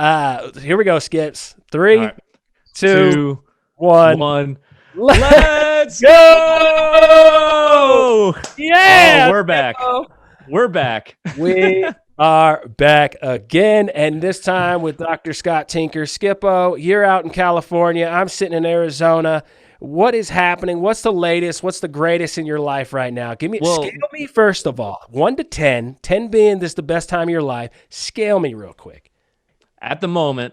Here we go, Skips. 3, right. 2, 1. 1. Let's go! Yeah! Oh, we're back. We're back. We are back again, and this time with Dr. Scott Tinker. Skippo, you're out in California. I'm sitting in Arizona. What is happening? What's the latest? What's the greatest in your life right now? Scale me first of all. 1 to 10. 10 being this is the best time of your life. Scale me real quick. At the moment,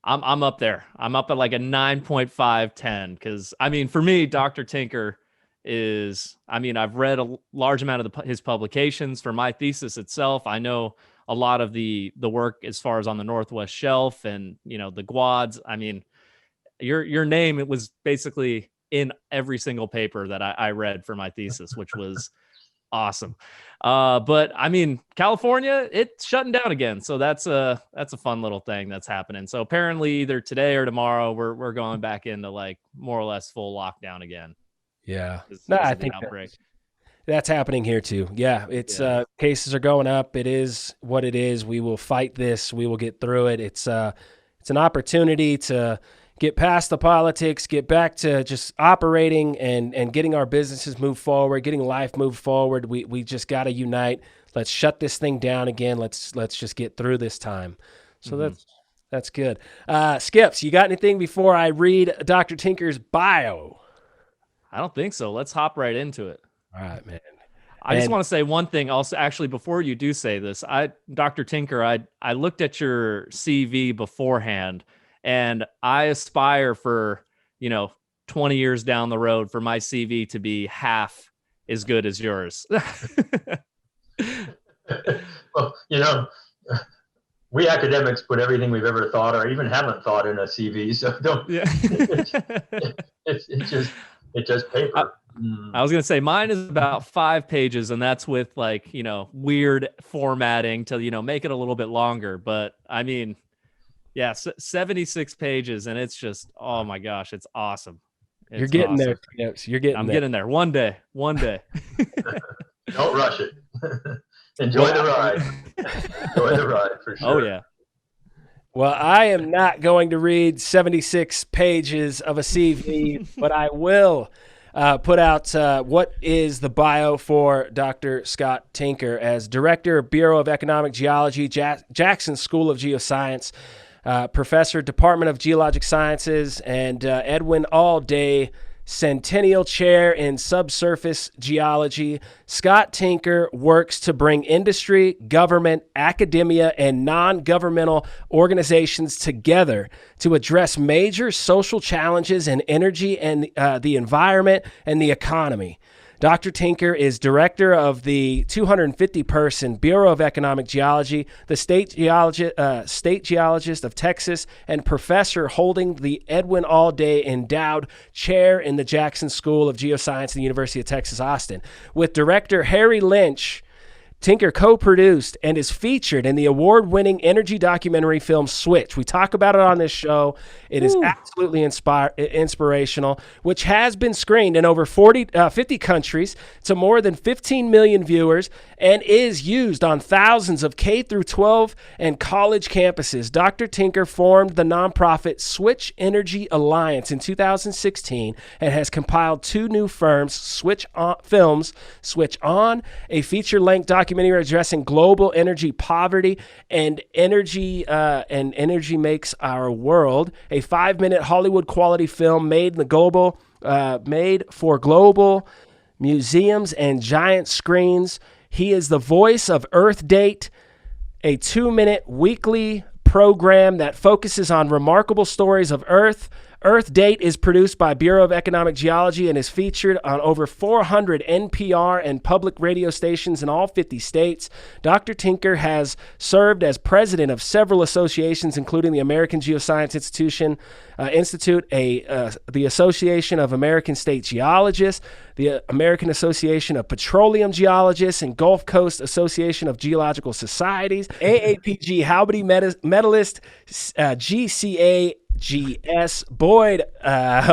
I'm up there. I'm up at like a 9.5, 10. Because, I mean, for me, Dr. Tinker is, I mean, I've read a large amount of his publications for my thesis itself. I know a lot of the work as far as on the Northwest Shelf and, you know, the Guads. I mean, your name, it was basically in every single paper that I read for my thesis, which was awesome. But I mean, California, it's shutting down again. So that's a fun little thing that's happening. So apparently either today or tomorrow, we're going back into like more or less full lockdown again. Yeah. I think that's happening here too. Yeah. It's cases are going up. It is what it is. We will fight this. We will get through it. It's an opportunity to get past the politics, get back to just operating and getting our businesses moved forward, getting life moved forward. We just got to unite. Let's shut this thing down again. Let's just get through this time. So that's good. Skips, you got anything before I read Dr. Tinker's bio? I don't think so. Let's hop right into it. All right, man. I just want to say one thing also, actually, before you do say this, Dr. Tinker, I looked at your CV beforehand, and I aspire for, 20 years down the road for my CV to be half as good as yours. Well, we academics put everything we've ever thought or even haven't thought in a CV, so don't. Yeah. It's just paper. I was going to say mine is about 5 pages, and that's with like, weird formatting to, make it a little bit longer. But I mean, yeah, 76 pages, and it's just, oh my gosh, it's awesome. You're getting there. Yes, I'm getting there. One day. Don't rush it. Enjoy the ride. Enjoy the ride for sure. Oh yeah. Well, I am not going to read 76 pages of a CV, but I will put out what is the bio for Dr. Scott Tinker as Director of Bureau of Economic Geology, Jackson School of Geoscience, Professor, Department of Geologic Sciences, and Edwin Allday Centennial Chair in Subsurface Geology. Scott Tinker works to bring industry, government, academia, and non-governmental organizations together to address major social challenges in energy and the environment and the economy. Dr. Tinker is director of the 250-person Bureau of Economic Geology, the state geologist of Texas, and professor holding the Edwin Allday Endowed Chair in the Jackson School of Geoscience at the University of Texas, Austin. With director Harry Lynch, Tinker co-produced and is featured in the award-winning energy documentary film Switch. We talk about it on this show. It is absolutely inspirational, which has been screened in over 50 countries to more than 15 million viewers and is used on thousands of K-12 and college campuses. Dr. Tinker formed the nonprofit Switch Energy Alliance in 2016 and has compiled 2 new films, Switch On, a feature-length documentary addressing global energy poverty and energy makes our world, a 5-minute Hollywood quality film made for global museums and giant screens. He is the voice of Earth Date, a 2-minute weekly program that focuses on remarkable stories of Earth. Earth Date is produced by Bureau of Economic Geology and is featured on over 400 NPR and public radio stations in all 50 states. Dr. Tinker has served as president of several associations, including the American Geoscience Institute, the Association of American State Geologists, the American Association of Petroleum Geologists, and Gulf Coast Association of Geological Societies, AAPG Halberty Medalist, GCAGS Boyd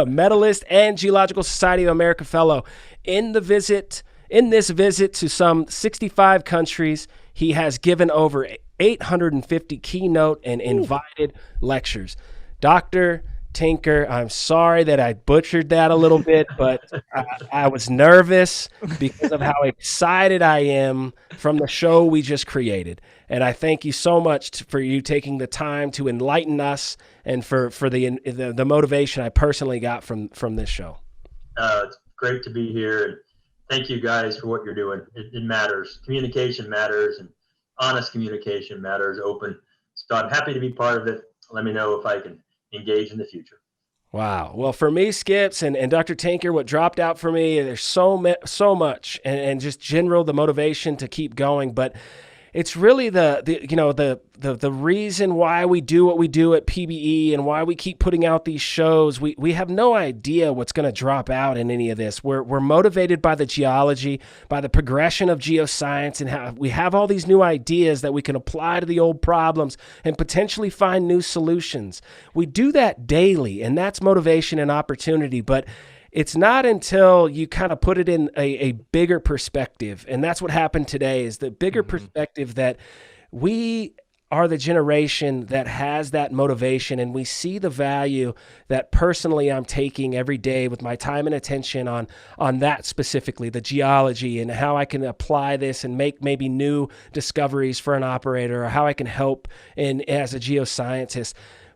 Medalist, and Geological Society of America Fellow. In this visit to some 65 countries, he has given over 850 keynote and invited lectures. Dr. Tinker, I'm sorry that I butchered that a little bit, but I was nervous because of how excited I am from the show we just created. And I thank you so much for you taking the time to enlighten us and for the motivation I personally got from this show. It's great to be here. And thank you guys for what you're doing. It matters. Communication matters, and honest communication matters, open. So I'm happy to be part of it. Let me know if I can engage in the future. Wow. Well, for me, Skips and Dr. Tinker, what dropped out for me, there's so much and just general the motivation to keep going. But it's really the reason why we do what we do at PBE and why we keep putting out these shows. We have no idea what's going to drop out in any of this. We're motivated by the geology, by the progression of geoscience, and how we have all these new ideas that we can apply to the old problems and potentially find new solutions. We do that daily, and that's motivation and opportunity. But it's not until you kind of put it in a bigger perspective, and that's what happened today, is the bigger perspective that we are the generation that has that motivation, and we see the value that personally I'm taking every day with my time and attention on that specifically, the geology, and how I can apply this and make maybe new discoveries for an operator, or how I can help as a geoscientist.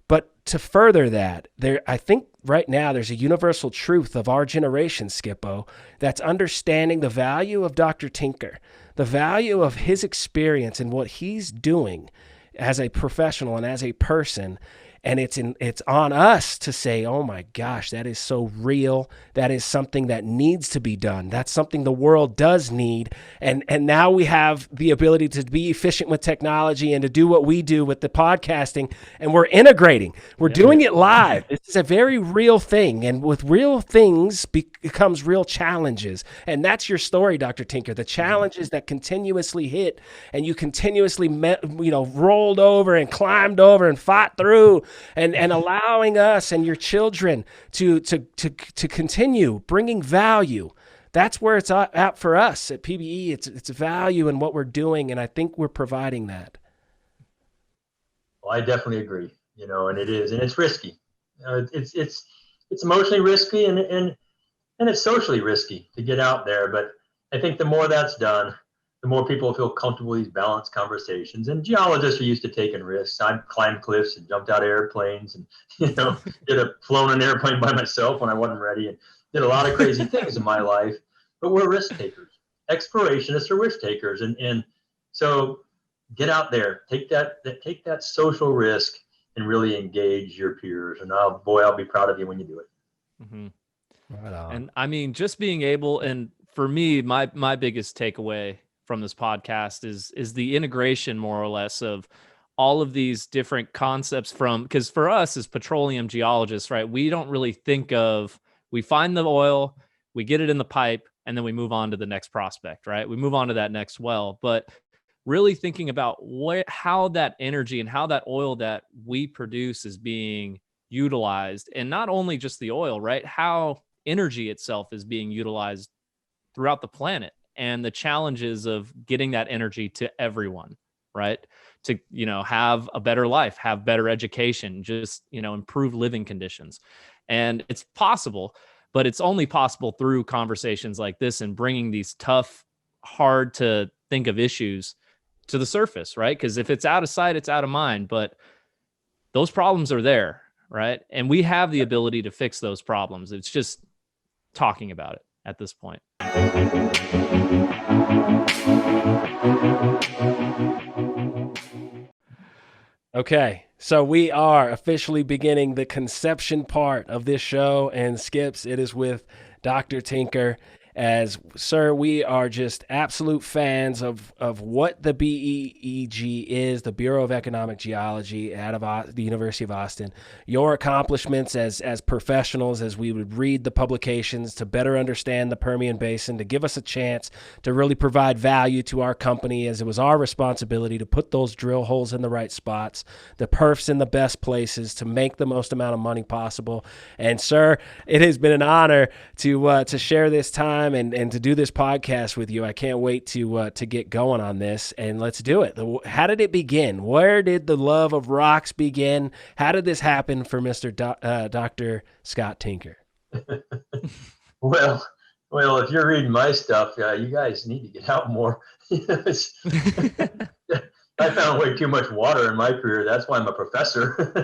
But to further that, I think right now there's a universal truth of our generation, Skippo, that's understanding the value of Dr. Tinker, the value of his experience and what he's doing as a professional and as a person. And it's on us to say, oh my gosh, that is so real. That is something that needs to be done. That's something the world does need. And now we have the ability to be efficient with technology and to do what we do with the podcasting. And we're integrating. We're doing it live. This is a very real thing. And with real things becomes real challenges. And that's your story, Dr. Tinker, the challenges that continuously hit, and you continuously rolled over and climbed over and fought through. And allowing us and your children to continue bringing value. That's where it's at for us at PBE. It's value in what we're doing, and I think we're providing that. Well, I definitely agree. And it is, and it's risky. It's emotionally risky, and it's socially risky to get out there. But I think the more that's done, the more people feel comfortable with these balanced conversations. And geologists are used to taking risks. I've climbed cliffs and jumped out of airplanes and, flown an airplane by myself when I wasn't ready, and did a lot of crazy things in my life. But we're risk takers. Explorationists are risk takers. And so get out there, take that social risk and really engage your peers. And I'll be proud of you when you do it. Mm-hmm. Right on. And I mean, just being able, and for me, my biggest takeaway from this podcast is the integration, more or less, of all of these different concepts because for us as petroleum geologists, right, we don't really think of, we find the oil, we get it in the pipe, and then we move on to the next prospect, right? We move on to that next well. But really thinking about how that energy and how that oil that we produce is being utilized, and not only just the oil, right? How energy itself is being utilized throughout the planet, and the challenges of getting that energy to everyone, right? To, have a better life, have better education, just, improve living conditions. And it's possible, but it's only possible through conversations like this and bringing these tough, hard to think of issues to the surface, right? Because if it's out of sight, it's out of mind, but those problems are there, right? And we have the ability to fix those problems. It's just talking about it at this point. Okay, so we are officially beginning the conception part of this show, and Skips, it is with Dr. Tinker. As, sir, we are just absolute fans of what the BEEG is, the Bureau of Economic Geology out of the University of Austin. Your accomplishments as professionals, as we would read the publications to better understand the Permian Basin, to give us a chance to really provide value to our company, as it was our responsibility to put those drill holes in the right spots, the perfs in the best places, to make the most amount of money possible. And, sir, it has been an honor to share this time time and to do this podcast with you. I can't wait to get going on this, and let's do it. How did it begin? Where did the love of rocks begin? How did this happen for Mr. Dr. Scott Tinker? Well, if you're reading my stuff, you guys need to get out more. I found way too much water in my career. That's why I'm a professor.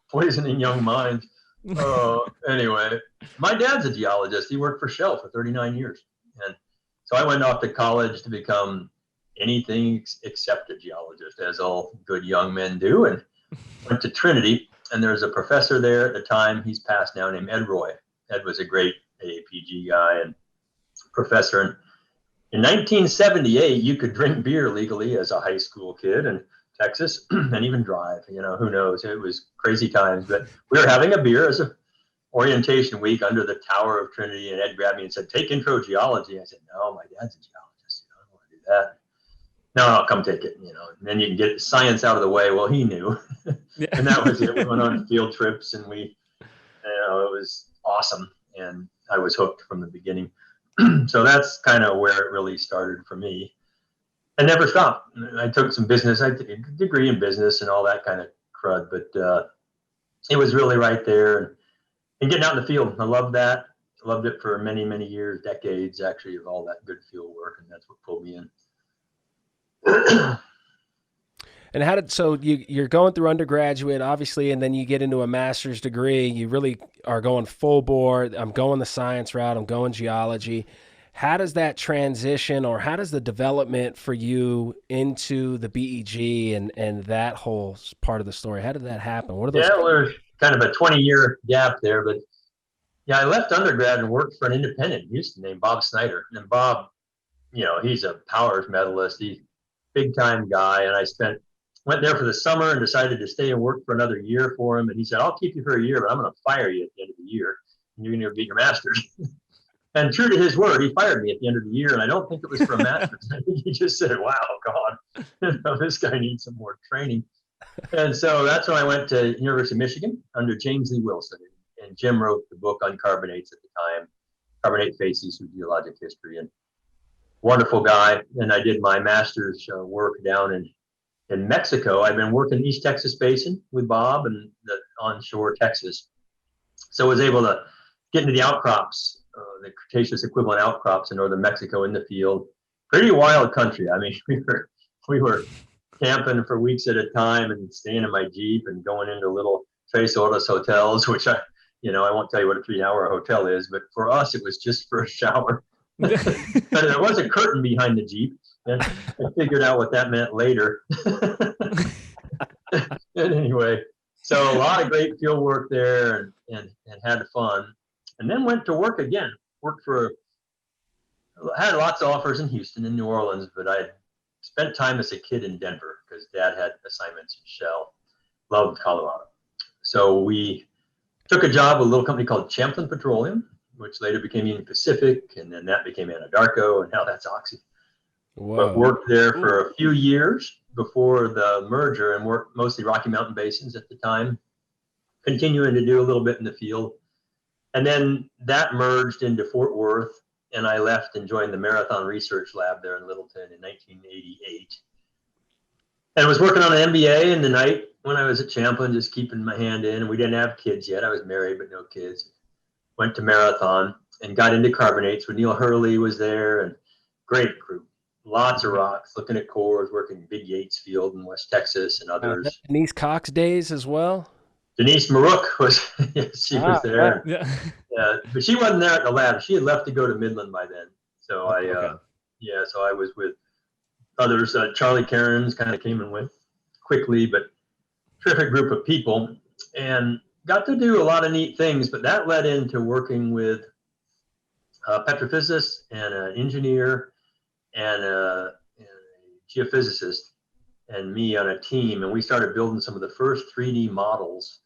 Poisoning young minds. Anyway, my dad's a geologist. He worked for Shell for 39 years. And so I went off to college to become anything except a geologist, as all good young men do, and went to Trinity. And there was a professor there at the time. He's passed now, named Ed Roy. Ed was a great AAPG guy and professor. And in 1978, you could drink beer legally as a high school kid in Texas and even drive. Who knows? It was crazy times. But we were having a beer as an orientation week under the tower of Trinity, and Ed grabbed me and said, "Take intro geology." I said, "No, my dad's a geologist. I don't want to do that." "No, I'll come take it." And then you can get science out of the way. Well, he knew. Yeah. And that was it. We went on field trips, and it was awesome. And I was hooked from the beginning. So that's kind of where it really started for me. I never stopped. I took some business. I took a degree in business and all that kind of crud, but it was really right there. And getting out in the field, I loved that. I loved it for many, many years, decades, actually, of all that good field work, and that's what pulled me in. And you're going through undergraduate, obviously, and then you get into a master's degree. You really are going full bore. I'm going the science route. I'm going geology. How does that transition, or how does the development for you into the BEG and that whole part of the story, how did that happen? What are those? Yeah, there's kind of a 20-year gap there, but yeah, I left undergrad and worked for an independent in Houston named Bob Snyder. And Bob, he's a Powers medalist. He's a big-time guy, and I went there for the summer and decided to stay and work for another year for him. And he said, "I'll keep you for a year, but I'm going to fire you at the end of the year, and you're going to get your master's." And true to his word, he fired me at the end of the year. And I don't think it was for a master's. I think he just said, "Wow, God, this guy needs some more training." And so that's when I went to University of Michigan under James Lee Wilson. And Jim wrote the book on carbonates at the time, Carbonate Facies Through Geologic History. And wonderful guy. And I did my master's work down in Mexico. I've been working East Texas Basin with Bob and the onshore Texas. So I was able to get into the outcrops, the Cretaceous equivalent outcrops in northern Mexico in the field. Pretty wild country. I mean, we were camping for weeks at a time and staying in my Jeep and going into little Tres Horas hotels, which I won't tell you what a 3-hour hotel is, but for us, it was just for a shower. But there was a curtain behind the Jeep. And I figured out what that meant later. And anyway, so a lot of great field work there and had fun. And then went to work again. Had lots of offers in Houston and New Orleans, but I spent time as a kid in Denver because Dad had assignments in Shell. Loved Colorado. So we took a job with a little company called Champlain Petroleum, which later became Union Pacific, and then that became Anadarko, and now that's Oxy. Whoa. But worked there for a few years before the merger and worked mostly Rocky Mountain basins at the time, continuing to do a little bit in the field. And then that merged into Fort Worth, and I left and joined the Marathon Research Lab there in Littleton in 1988. And was working on an MBA in the night when I was at Champlain, just keeping my hand in. And we didn't have kids yet. I was married, but no kids. Went to Marathon and got into carbonates when Neil Hurley was there, and great group. Lots of rocks, looking at cores, working Big Yates Field in West Texas and others. Denise Cox days as well? Denise Marook was, she was there. Yeah. But she wasn't there at the lab. She had left to go to Midland by then. So so I was with others. Charlie Cairns kind of came and went quickly, but terrific group of people, and got to do a lot of neat things. But that led into working with a petrophysicist and an engineer and a geophysicist and me on a team, and we started building some of the first 3D models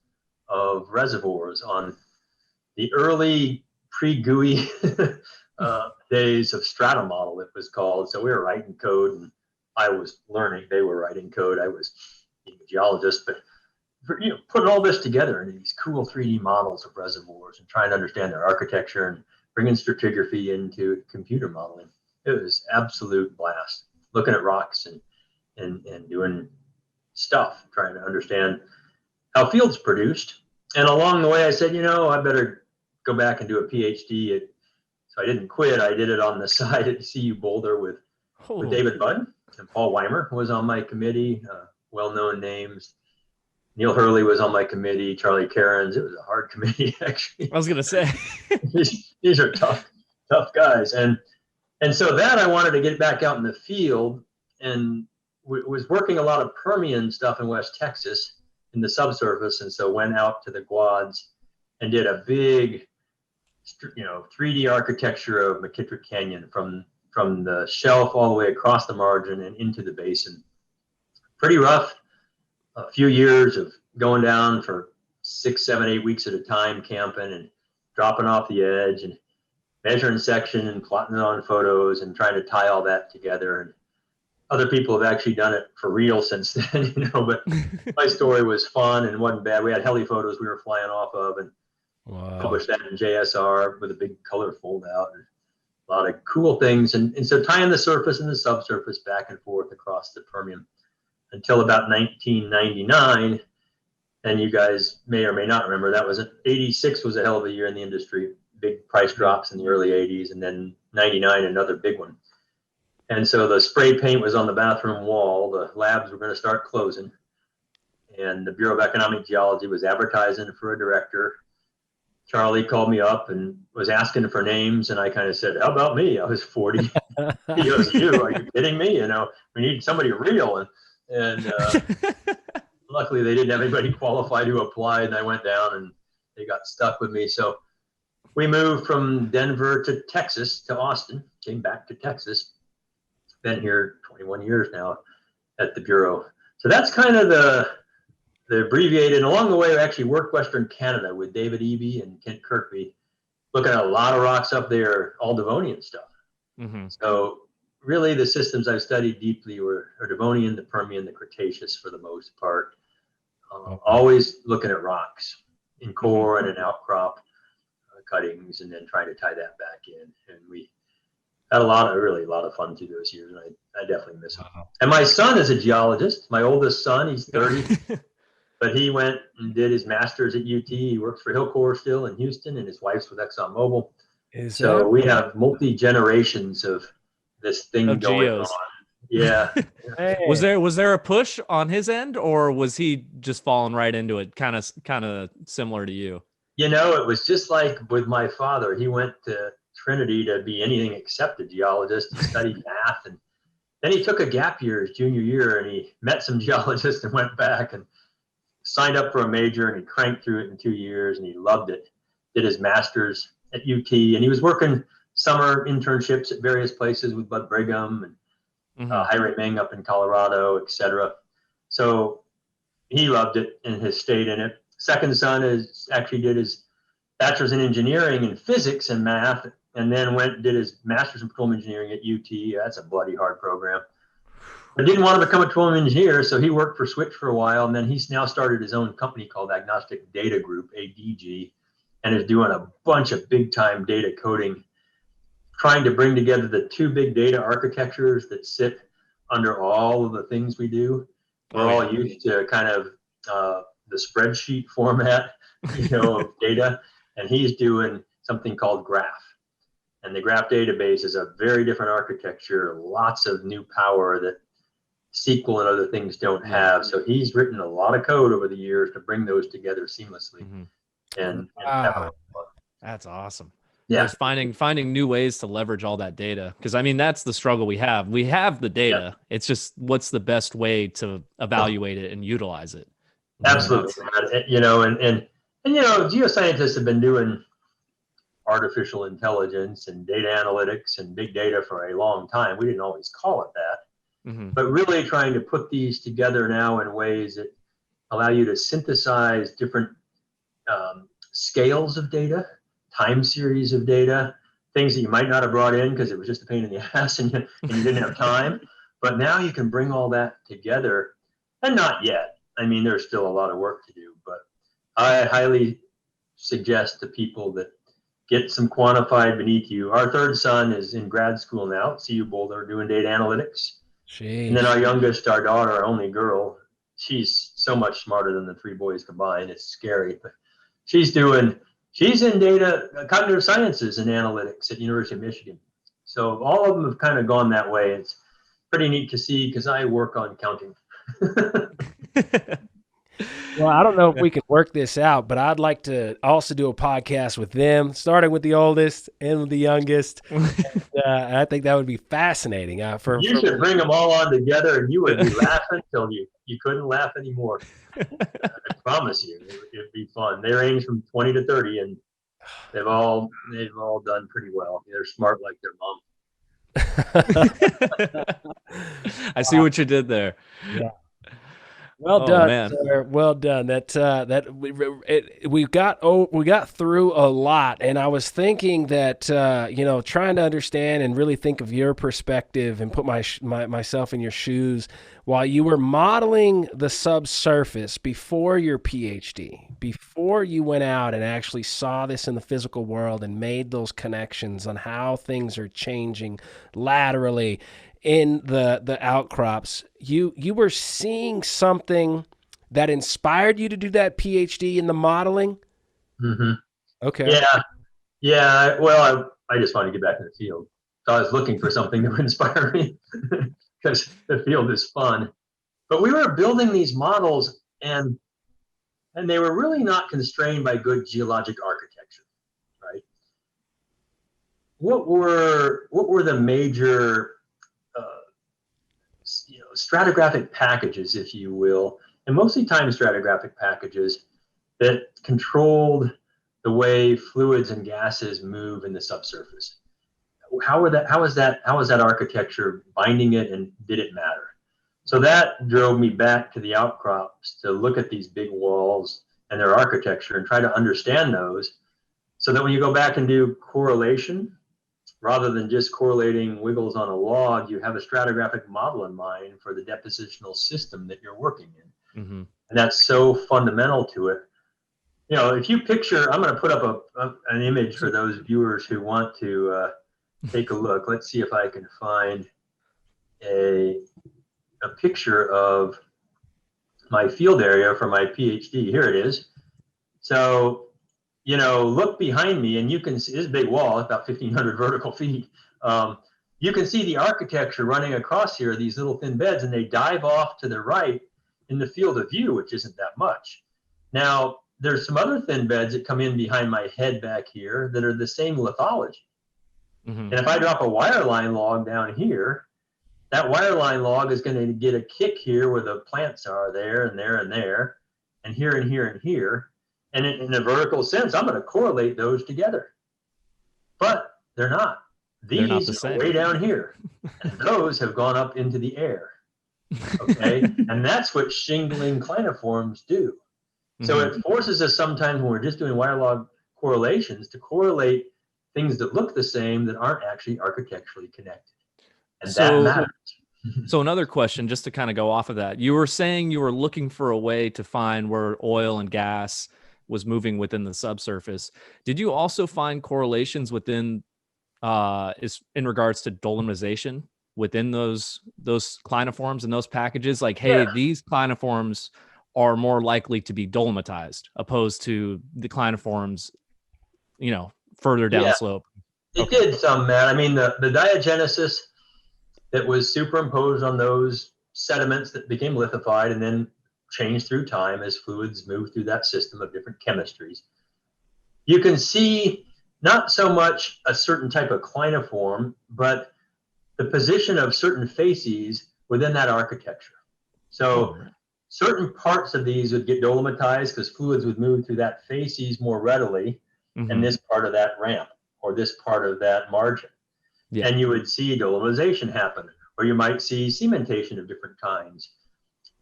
of reservoirs on the early pre-GUI days of strata model, it was called. So we were writing code, and I was learning. They were writing code. I was being a geologist, but putting all this together in these cool 3D models of reservoirs and trying to understand their architecture and bringing stratigraphy into computer modeling. It was absolute blast, looking at rocks and doing stuff, trying to understand how fields produced. And along the way, I said, I better go back and do a PhD. So I didn't quit. I did it on the side at CU Boulder with David Budd, and Paul Weimer was on my committee, well-known names. Neil Hurley was on my committee, Charlie Cairns. It was a hard committee, actually. I was going to say. These are tough guys. And so that I wanted to get back out in the field, and was working a lot of Permian stuff in West Texas in the subsurface. And so went out to the Quads and did a big, 3D architecture of McKittrick Canyon from the shelf all the way across the margin and into the basin. Pretty rough. A few years of going down for 6, 7, 8 weeks at a time, camping and dropping off the edge and measuring section and plotting it on photos and trying to tie all that together. And other people have actually done it for real since then, but my story was fun and wasn't bad. We had heli photos we were flying off of, and published that in JSR with a big color fold out and a lot of cool things. And so tying the surface and the subsurface back and forth across the Permian until about 1999. And you guys may or may not remember, that was 86 was a hell of a year in the industry. Big price drops in the early 80s, and then 99, another big one. And so the spray paint was on the bathroom wall. The labs were going to start closing. And the Bureau of Economic Geology was advertising for a director. Charlie called me up and was asking for names. And I kind of said, how about me? I was 40. He goes, are you kidding me? We need somebody real. And luckily they didn't have anybody qualified who applied. And I went down and they got stuck with me. So we moved from Denver to Texas, to Austin, came back to Texas. Been here 21 years now at the Bureau. So that's kind of the abbreviated. And along the way, I actually worked Western Canada with David Eby and Kent Kirkby, looking at a lot of rocks up there, all Devonian stuff. Mm-hmm. So really the systems I've studied deeply are Devonian, the Permian, the Cretaceous for the most part. Always looking at rocks in core and in outcrop cuttings, and then trying to tie that back in. And we had a lot of fun through those years, and I definitely miss them. And my son is a geologist. My oldest son, he's 30, but he went and did his master's at UT. He works for Hillcore still in Houston, and his wife's with ExxonMobil. So we have multi-generations of this thing going geos. on. Yeah. Hey. Was there a push on his end, or was he just falling right into it, kind of similar to you? It was just like with my father. He went to Trinity to be anything except a geologist. He studied math, and then he took a gap year his junior year, and he met some geologists and went back and signed up for a major, and he cranked through it in 2 years, and he loved it. Did his master's at UT, and he was working summer internships at various places with Bud Brigham and Hiram Ming up in Colorado, etc. So he loved it and has stayed in it. Second son did his bachelor's in engineering and physics and math, and then did his master's in petroleum engineering at UT. That's a bloody hard program. But didn't want to become a petroleum engineer, so he worked for Switch for a while, and then he's now started his own company called Agnostic Data Group, ADG, and is doing a bunch of big-time data coding, trying to bring together the two big data architectures that sit under all of the things we do. We're all used to kind of the spreadsheet format, of data, and he's doing something called Graph. And the Graph database is a very different architecture, lots of new power that SQL and other things don't have. So he's written a lot of code over the years to bring those together seamlessly. And that's awesome. Yeah, just finding new ways to leverage all that data, because that's the struggle we have. We have the data. Yeah. It's just what's the best way to evaluate it and utilize it. Absolutely. And geoscientists have been doing artificial intelligence and data analytics and big data for a long time. We didn't always call it that, but really trying to put these together now in ways that allow you to synthesize different scales of data, time series of data, things that you might not have brought in because it was just a pain in the ass and you didn't have time. But now you can bring all that together, and not yet. There's still a lot of work to do, but I highly suggest to people that get some quantified beneath you. Our third son is in grad school now at CU Boulder doing data analytics. Jeez. And then our youngest, our daughter, our only girl, she's so much smarter than the three boys combined. It's scary. But she's in data, cognitive sciences and analytics at University of Michigan. So all of them have kind of gone that way. It's pretty neat to see because I work on counting. Well, I don't know if we can work this out, but I'd like to also do a podcast with them, starting with the oldest and with the youngest. And, I think that would be fascinating. You should bring them all on together, and you would be laughing till you couldn't laugh anymore. I promise you, it'd be fun. They range from 20 to 30, and they've all done pretty well. They're smart like their mom. I see what you did there. Yeah. Well done, sir. Well done. We got through a lot, and I was thinking that trying to understand and really think of your perspective and put myself in your shoes while you were modeling the subsurface before your PhD, before you went out and actually saw this in the physical world and made those connections on how things are changing laterally in the outcrops, you were seeing something that inspired you to do that PhD in the modeling? Mm-hmm. Okay. Yeah. Well, I just wanted to get back in the field. So I was looking for something that would inspire me because the field is fun. But we were building these models and they were really not constrained by good geologic architecture, right? What were the major stratigraphic packages, if you will, and mostly time stratigraphic packages that controlled the way fluids and gases move in the subsurface? How was that architecture binding it, and did it matter? So that drove me back to the outcrops to look at these big walls and their architecture and try to understand those, so that when you go back and do correlation, rather than just correlating wiggles on a log, you have a stratigraphic model in mind for the depositional system that you're working in. Mm-hmm. And that's so fundamental to it. If you picture, I'm going to put up an image for those viewers who want to take a look. Let's see if I can find a picture of my field area for my PhD. Here it is. So, look behind me, and you can see this big wall, about 1,500 vertical feet. You can see the architecture running across here, these little thin beds, and they dive off to the right in the field of view, which isn't that much. Now, there's some other thin beds that come in behind my head back here that are the same lithology. Mm-hmm. And if I drop a wireline log down here, that wireline log is going to get a kick here where the plants are there and there and there, and here and here and here. And in a vertical sense, I'm going to correlate those together. But they're not. These are way down here. And those have gone up into the air. Okay? And that's what shingling cliniforms do. So it forces us sometimes when we're just doing wire log correlations to correlate things that look the same that aren't actually architecturally connected. And that matters. So another question, just to kind of go off of that, you were saying you were looking for a way to find where oil and gas was moving within the subsurface. Did you also find correlations within in regards to dolomization within those cliniforms and those packages? Like, hey, these cliniforms are more likely to be dolomitized opposed to the cliniforms, further down slope. It did some, Matt. I mean, the diagenesis that was superimposed on those sediments that became lithified and then changed through time as fluids move through that system of different chemistries. You can see not so much a certain type of cliniform, but the position of certain facies within that architecture. So certain parts of these would get dolomitized because fluids would move through that facies more readily, and this part of that ramp or this part of that margin. Yeah. And you would see dolomization happen, or you might see cementation of different kinds.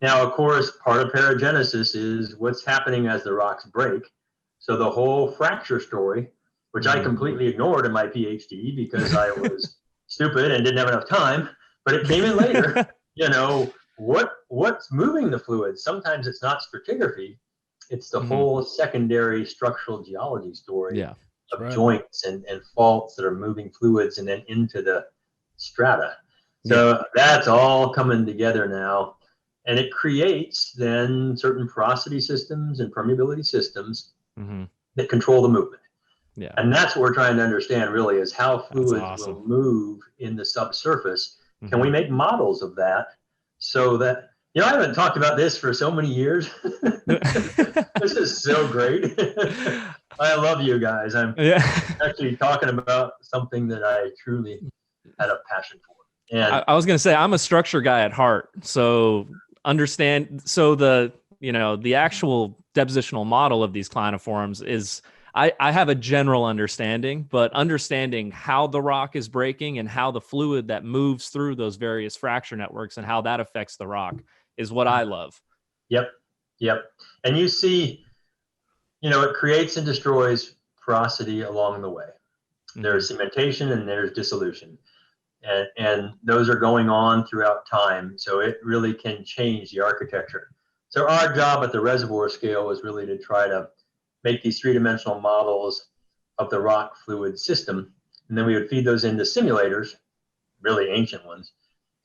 Now, of course, part of paragenesis is what's happening as the rocks break. So the whole fracture story, which I completely ignored in my PhD because I was stupid and didn't have enough time, but it came in later. What's moving the fluids? Sometimes it's not stratigraphy. It's the whole secondary structural geology story of joints and faults that are moving fluids and then into the strata. So that's all coming together now. And it creates then certain porosity systems and permeability systems that control the movement. Yeah. And that's what we're trying to understand really, is how fluids awesome. will move in the subsurface. Can we make models of that so that, I haven't talked about this for so many years. This is so great. I love you guys. I'm actually talking about something that I truly had a passion for. And I was going to say, I'm a structure guy at heart. So the actual depositional model of these clinoforms is, I have a general understanding, but understanding how the rock is breaking and how the fluid that moves through those various fracture networks and how that affects the rock is what I love. Yep. And you see, it creates and destroys porosity along the way. There's cementation and there's dissolution. And those are going on throughout time. So it really can change the architecture. So our job at the reservoir scale was really to try to make these three-dimensional models of the rock fluid system. And then we would feed those into simulators, really ancient ones,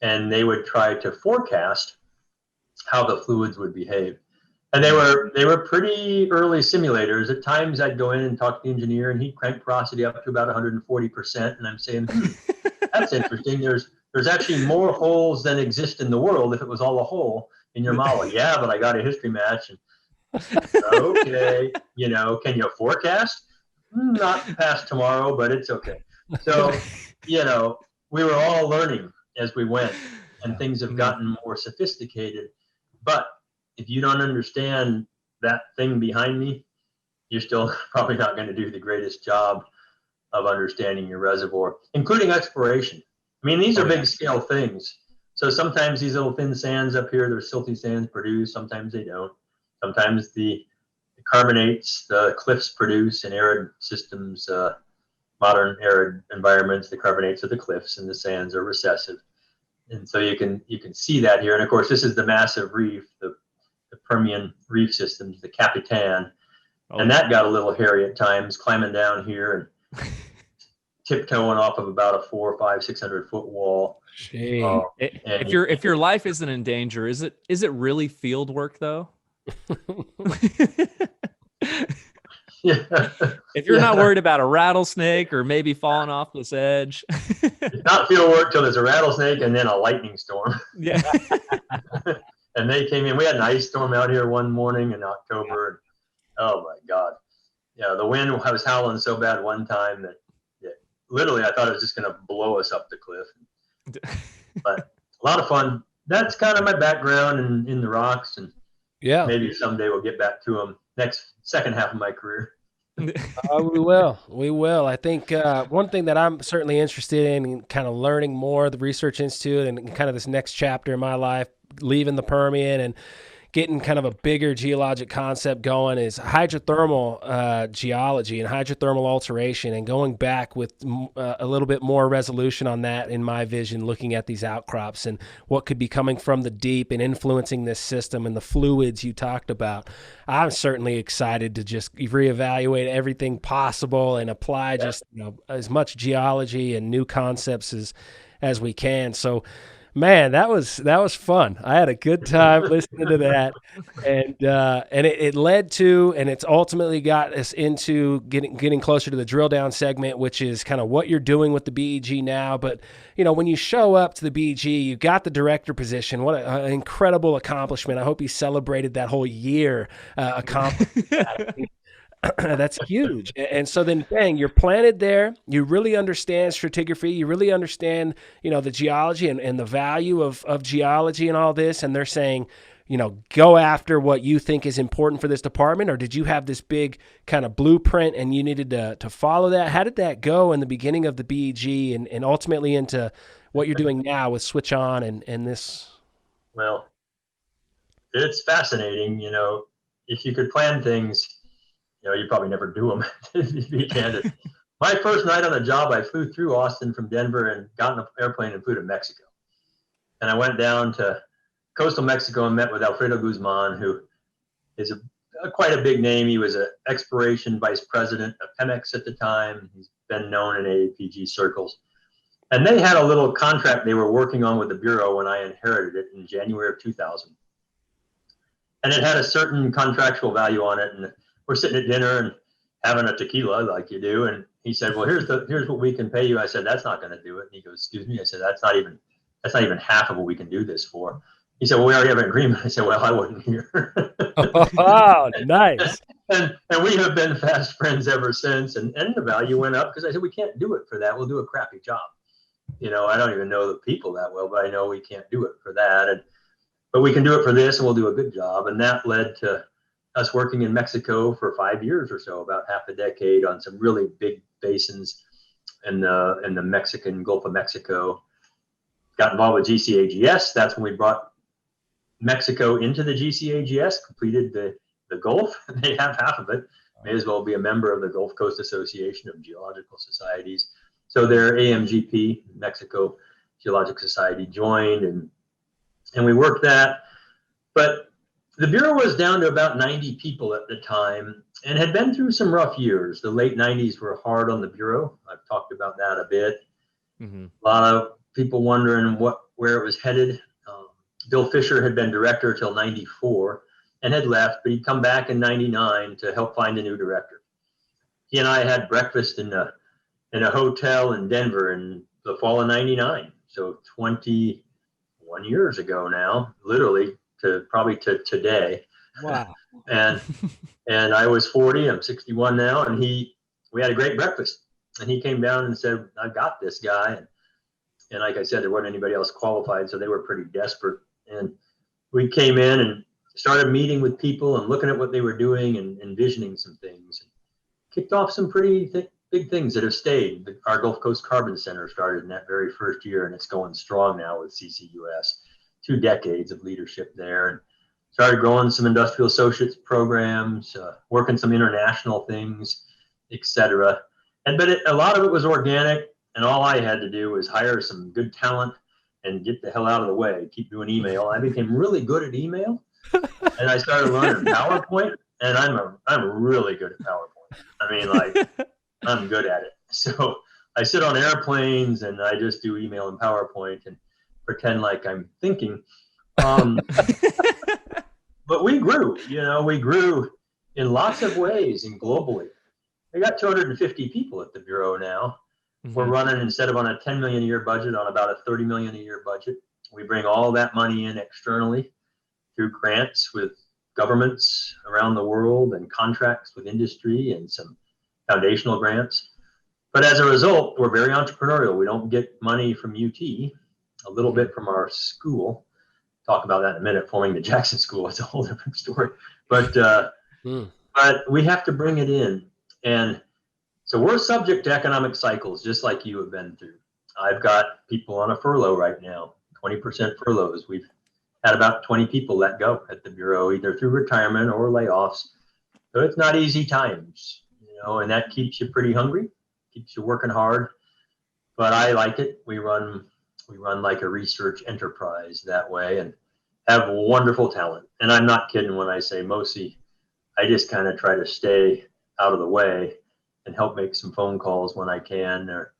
and they would try to forecast how the fluids would behave. And they were pretty early simulators. At times I'd go in and talk to the engineer and he'd crank porosity up to about 140%. And I'm saying, that's interesting. There's actually more holes than exist in the world if it was all a hole in your model. Yeah, but I got a history match. And okay, can you forecast? Not past tomorrow, but it's okay. So, we were all learning as we went, and things have gotten more sophisticated. But if you don't understand that thing behind me, you're still probably not going to do the greatest job of understanding your reservoir, including exploration. I mean, these are big scale things. So sometimes these little thin sands up here, there's silty sands produce, sometimes they don't. Sometimes the carbonates, the cliffs produce in arid systems, modern arid environments, the carbonates of the cliffs and the sands are recessive. And so you can see that here. And of course, this is the massive reef, the Permian reef systems, the Capitan. And that got a little hairy at times, climbing down here and tiptoeing off of about a 400, 500, 600 foot wall. If your life isn't in danger, is it really field work though? If you're not worried about a rattlesnake or maybe falling off this edge, it's not field work till there's a rattlesnake and then a lightning storm. Yeah. And they came in. We had an ice storm out here one morning in October. Oh my God. Yeah, the wind was howling so bad one time that literally I thought it was just going to blow us up the cliff. But a lot of fun. That's kind of my background in the rocks, and maybe someday we'll get back to them second half of my career. We will. I think one thing that I'm certainly interested in kind of learning more, the Research Institute and kind of this next chapter in my life, leaving the Permian and getting kind of a bigger geologic concept going, is hydrothermal geology and hydrothermal alteration, and going back with a little bit more resolution on that in my vision, looking at these outcrops and what could be coming from the deep and influencing this system and the fluids you talked about. I'm certainly excited to just reevaluate everything possible and apply just as much geology and new concepts as we can. So man, that was fun. I had a good time listening to that, and it led to, and it's ultimately got us into getting closer to the drill down segment, which is kind of what you're doing with the BEG now. But when you show up to the BEG, you got the director position. What an incredible accomplishment! I hope you celebrated that whole year accomplishment. That's huge. And so then, bang, you're planted there. You really understand stratigraphy. You really understand, the geology and the value of geology and all this. And they're saying, go after what you think is important for this department. Or did you have this big kind of blueprint and you needed to follow that? How did that go in the beginning of the BEG and ultimately into what you're doing now with Switch On and this? Well, it's fascinating. If you could plan things, you probably never do them, to be candid. My first night on the job, I flew through Austin from Denver and got in an airplane and flew to Mexico. And I went down to coastal Mexico and met with Alfredo Guzman, who is quite a big name. He was an exploration vice president of Pemex at the time. He's been known in AAPG circles. And they had a little contract they were working on with the Bureau when I inherited it in January of 2000. And it had a certain contractual value on it. And we're sitting at dinner and having a tequila like you do. And he said, well, here's what we can pay you. I said, that's not going to do it. And he goes, excuse me. I said, that's not even half of what we can do this for. He said, well, we already have an agreement. I said, well, I wasn't here. Oh, nice. And we have been fast friends ever since. And the value went up because I said, we can't do it for that. We'll do a crappy job. You know, I don't even know the people that well, but I know we can't do it for that. But we can do it for this, and we'll do a good job. And that led to us working in Mexico for 5 years or so, about half a decade, on some really big basins in the Mexican Gulf of Mexico. Got involved with GCAGS. That's when we brought Mexico into the GCAGS, completed the Gulf. They have half of it. May as well be a member of the Gulf Coast Association of Geological Societies. So their AMGP, Mexico Geologic Society, joined, and we worked that. But the Bureau was down to about 90 people at the time and had been through some rough years. The late 90s were hard on the Bureau. I've talked about that a bit. Mm-hmm. A lot of people wondering where it was headed. Bill Fisher had been director till 94 and had left, but he'd come back in 99 to help find a new director. He and I had breakfast in a hotel in Denver in the fall of 99. So 21 years ago now, literally probably to today. Wow. And I was 40, I'm 61 now. And we had a great breakfast, and he came down and said, I've got this guy. And like I said, there wasn't anybody else qualified. So they were pretty desperate. And we came in and started meeting with people and looking at what they were doing and envisioning some things. Kicked off some pretty big things that have stayed. Our Gulf Coast Carbon Center started in that very first year, and it's going strong now with CCUS. 2 decades of leadership there, and started growing some industrial associates programs, working some international things, etc. But a lot of it was organic, and all I had to do was hire some good talent and get the hell out of the way, keep doing email. I became really good at email, and I started learning PowerPoint, and I'm really good at PowerPoint. I mean, like, I'm good at it. So I sit on airplanes and I just do email and PowerPoint and pretend like I'm thinking. But we grew in lots of ways and globally. We got 250 people at the Bureau now. Mm-hmm. We're running, instead of on a 10 million a year budget, on about a 30 million a year budget. We bring all that money in externally through grants with governments around the world and contracts with industry and some foundational grants. But as a result, we're very entrepreneurial. We don't get money from UT, a little bit from our school. Talk about that in a minute. Forming the Jackson School, it's a whole different story. But we have to bring it in. And so we're subject to economic cycles, just like you have been through. I've got people on a furlough right now, 20% furloughs. We've had about 20 people let go at the Bureau, either through retirement or layoffs. So it's not easy times, and that keeps you pretty hungry, keeps you working hard. But I like it. We run like a research enterprise that way, and have wonderful talent. And I'm not kidding when I say mostly I just kind of try to stay out of the way and help make some phone calls when I can, or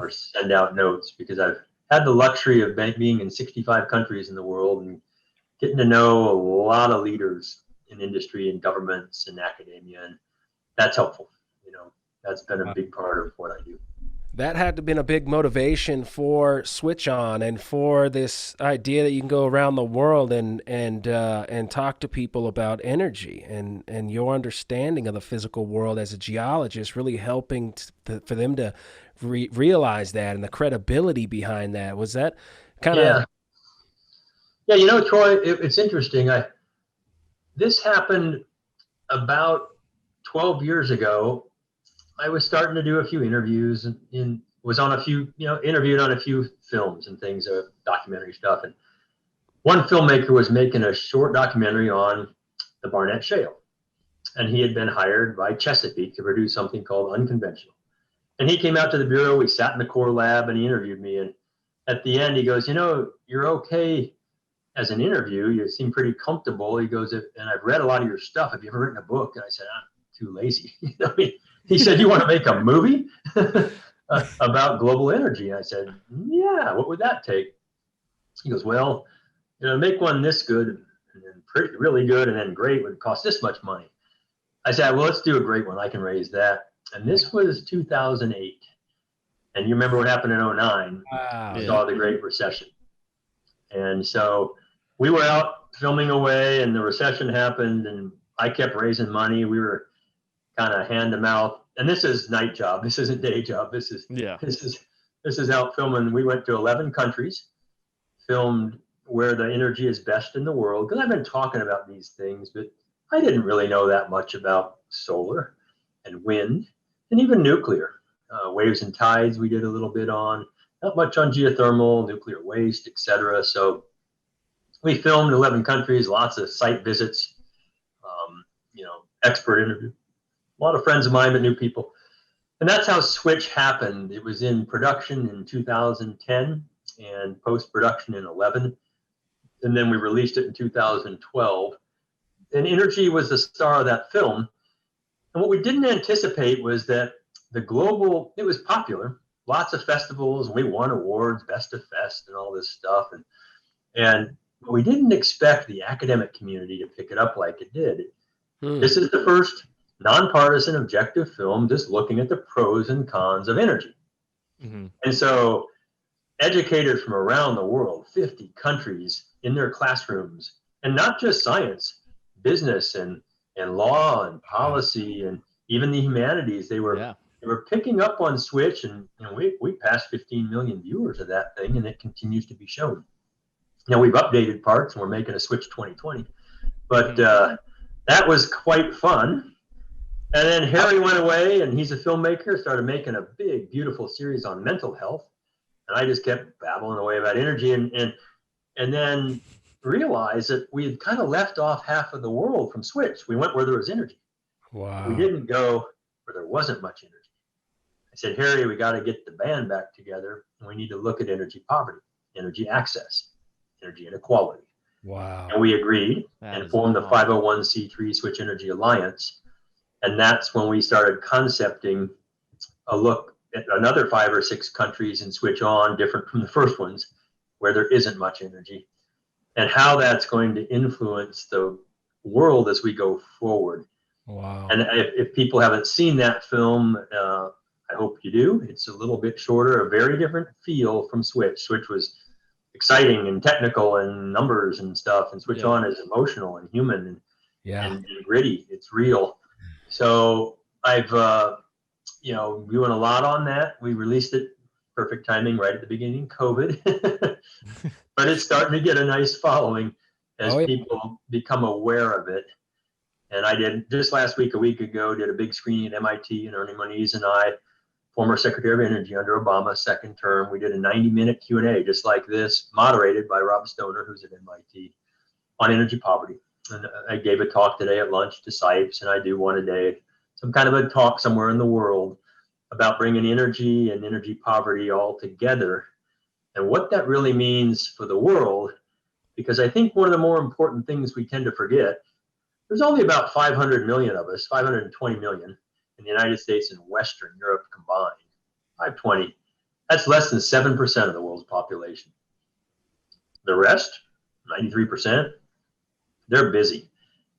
send out notes, because I've had the luxury of being in 65 countries in the world and getting to know a lot of leaders in industry and governments and academia, and that's helpful. That's been a big part of what I do. That had to have been a big motivation for Switch On and for this idea that you can go around the world and talk to people about energy and your understanding of the physical world as a geologist, really helping for them to realize that, and the credibility behind that. Was that kind of... Yeah, Troy, it's interesting. This happened about 12 years ago. I was starting to do a few interviews and was on a few, interviewed on a few films and things, documentary stuff. And one filmmaker was making a short documentary on the Barnett Shale. And he had been hired by Chesapeake to produce something called Unconventional. And he came out to the Bureau, we sat in the core lab, and he interviewed me. And at the end, he goes, you're okay as an interview, you seem pretty comfortable. He goes, and I've read a lot of your stuff. Have you ever written a book? And I said, I'm too lazy. He said, you want to make a movie about global energy? And I said, yeah, what would that take? He goes, well, make one this good and then pretty, really good and then great would cost this much money. I said, well, let's do a great one. I can raise that. And this was 2008. And you remember what happened in 2009? Wow. We saw the Great Recession. And so we were out filming away and the recession happened and I kept raising money. We were kind of hand to mouth. And this is night job. This isn't day job. This is out filming. We went to 11 countries, filmed where the energy is best in the world. Because I've been talking about these things, but I didn't really know that much about solar and wind and even nuclear. Waves and tides we did a little bit on, not much on geothermal, nuclear waste, etc. So we filmed 11 countries, lots of site visits, expert interview. A lot of friends of mine, but new people. And that's how Switch happened. It was in production in 2010 and post-production in 11. And then we released it in 2012. And energy was the star of that film. And what we didn't anticipate was that it was popular, lots of festivals, and we won awards, Best of Fest and all this stuff. And we didn't expect the academic community to pick it up like it did. This is the first nonpartisan objective film just looking at the pros and cons of energy. Mm-hmm. And so educators from around the world, 50 countries in their classrooms, and not just science, business and law and policy and even the humanities, they were picking up on Switch, and we passed 15 million viewers of that thing, and it continues to be shown. Now we've updated parts, and we're making a Switch 2020, but that was quite fun. And then Harry went away, and he's a filmmaker, started making a big, beautiful series on mental health, and I just kept babbling away about energy, and then realized that we had kind of left off half of the world from Switch. We went where there was energy. Wow. We didn't go where there wasn't much energy. I said, Harry, we got to get the band back together, and we need to look at energy poverty, energy access, energy inequality. Wow. And we agreed and formed the 501c3 Switch Energy Alliance. And that's when we started concepting a look at another 5 or 6 countries in Switch On, different from the first ones, where there isn't much energy, and how that's going to influence the world as we go forward. Wow. And if people haven't seen that film, I hope you do. It's a little bit shorter, a very different feel from Switch. Switch was exciting and technical and numbers and stuff, and Switch On is emotional and human and gritty. It's real. So I've doing a lot on that. We released it, perfect timing, right at the beginning, COVID. But it's starting to get a nice following as people become aware of it. And I did just last week, a week ago, did a big screening at MIT, and Ernie Moniz and I, former Secretary of Energy under Obama, second term, we did a 90-minute Q&A just like this, moderated by Rob Stoner, who's at MIT, on energy poverty. And I gave a talk today at lunch to SIPES, and I do one a day, some kind of a talk somewhere in the world about bringing energy and energy poverty all together and what that really means for the world. Because I think one of the more important things we tend to forget, there's only about 500 million of us, 520 million in the United States and Western Europe combined, 520. That's less than 7% of the world's population. The rest, 93%, they're busy.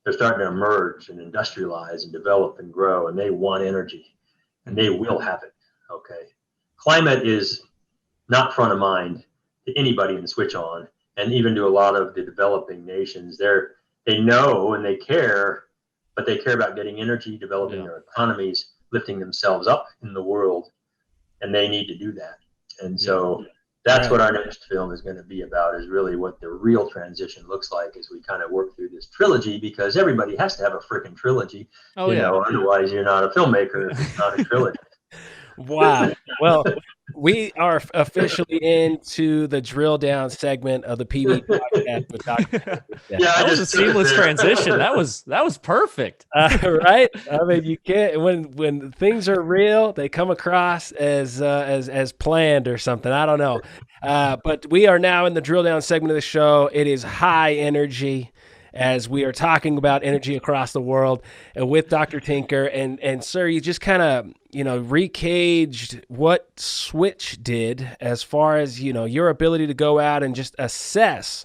They're starting to emerge and industrialize and develop and grow, and they want energy, and they will have it, okay? Climate is not front of mind to anybody in Switch On, and even to a lot of the developing nations. They know and they care, but they care about getting energy, developing their economies, lifting themselves up in the world, and they need to do that. And so that's what our next film is going to be about, is really what the real transition looks like as we kind of work through this trilogy, because everybody has to have a freaking trilogy. Otherwise you're not a filmmaker if it's not a trilogy. Wow. Well, we are officially into the drill down segment of the PBE podcast with Dr. Yeah, That was a seamless transition. That was perfect. Right? I mean, you can't when things are real, they come across as planned or something. I don't know. But we are now in the drill down segment of the show. It is high energy as we are talking about energy across the world and with Dr. Tinker. And sir, you just kind of, recaged what Switch did as far as, your ability to go out and just assess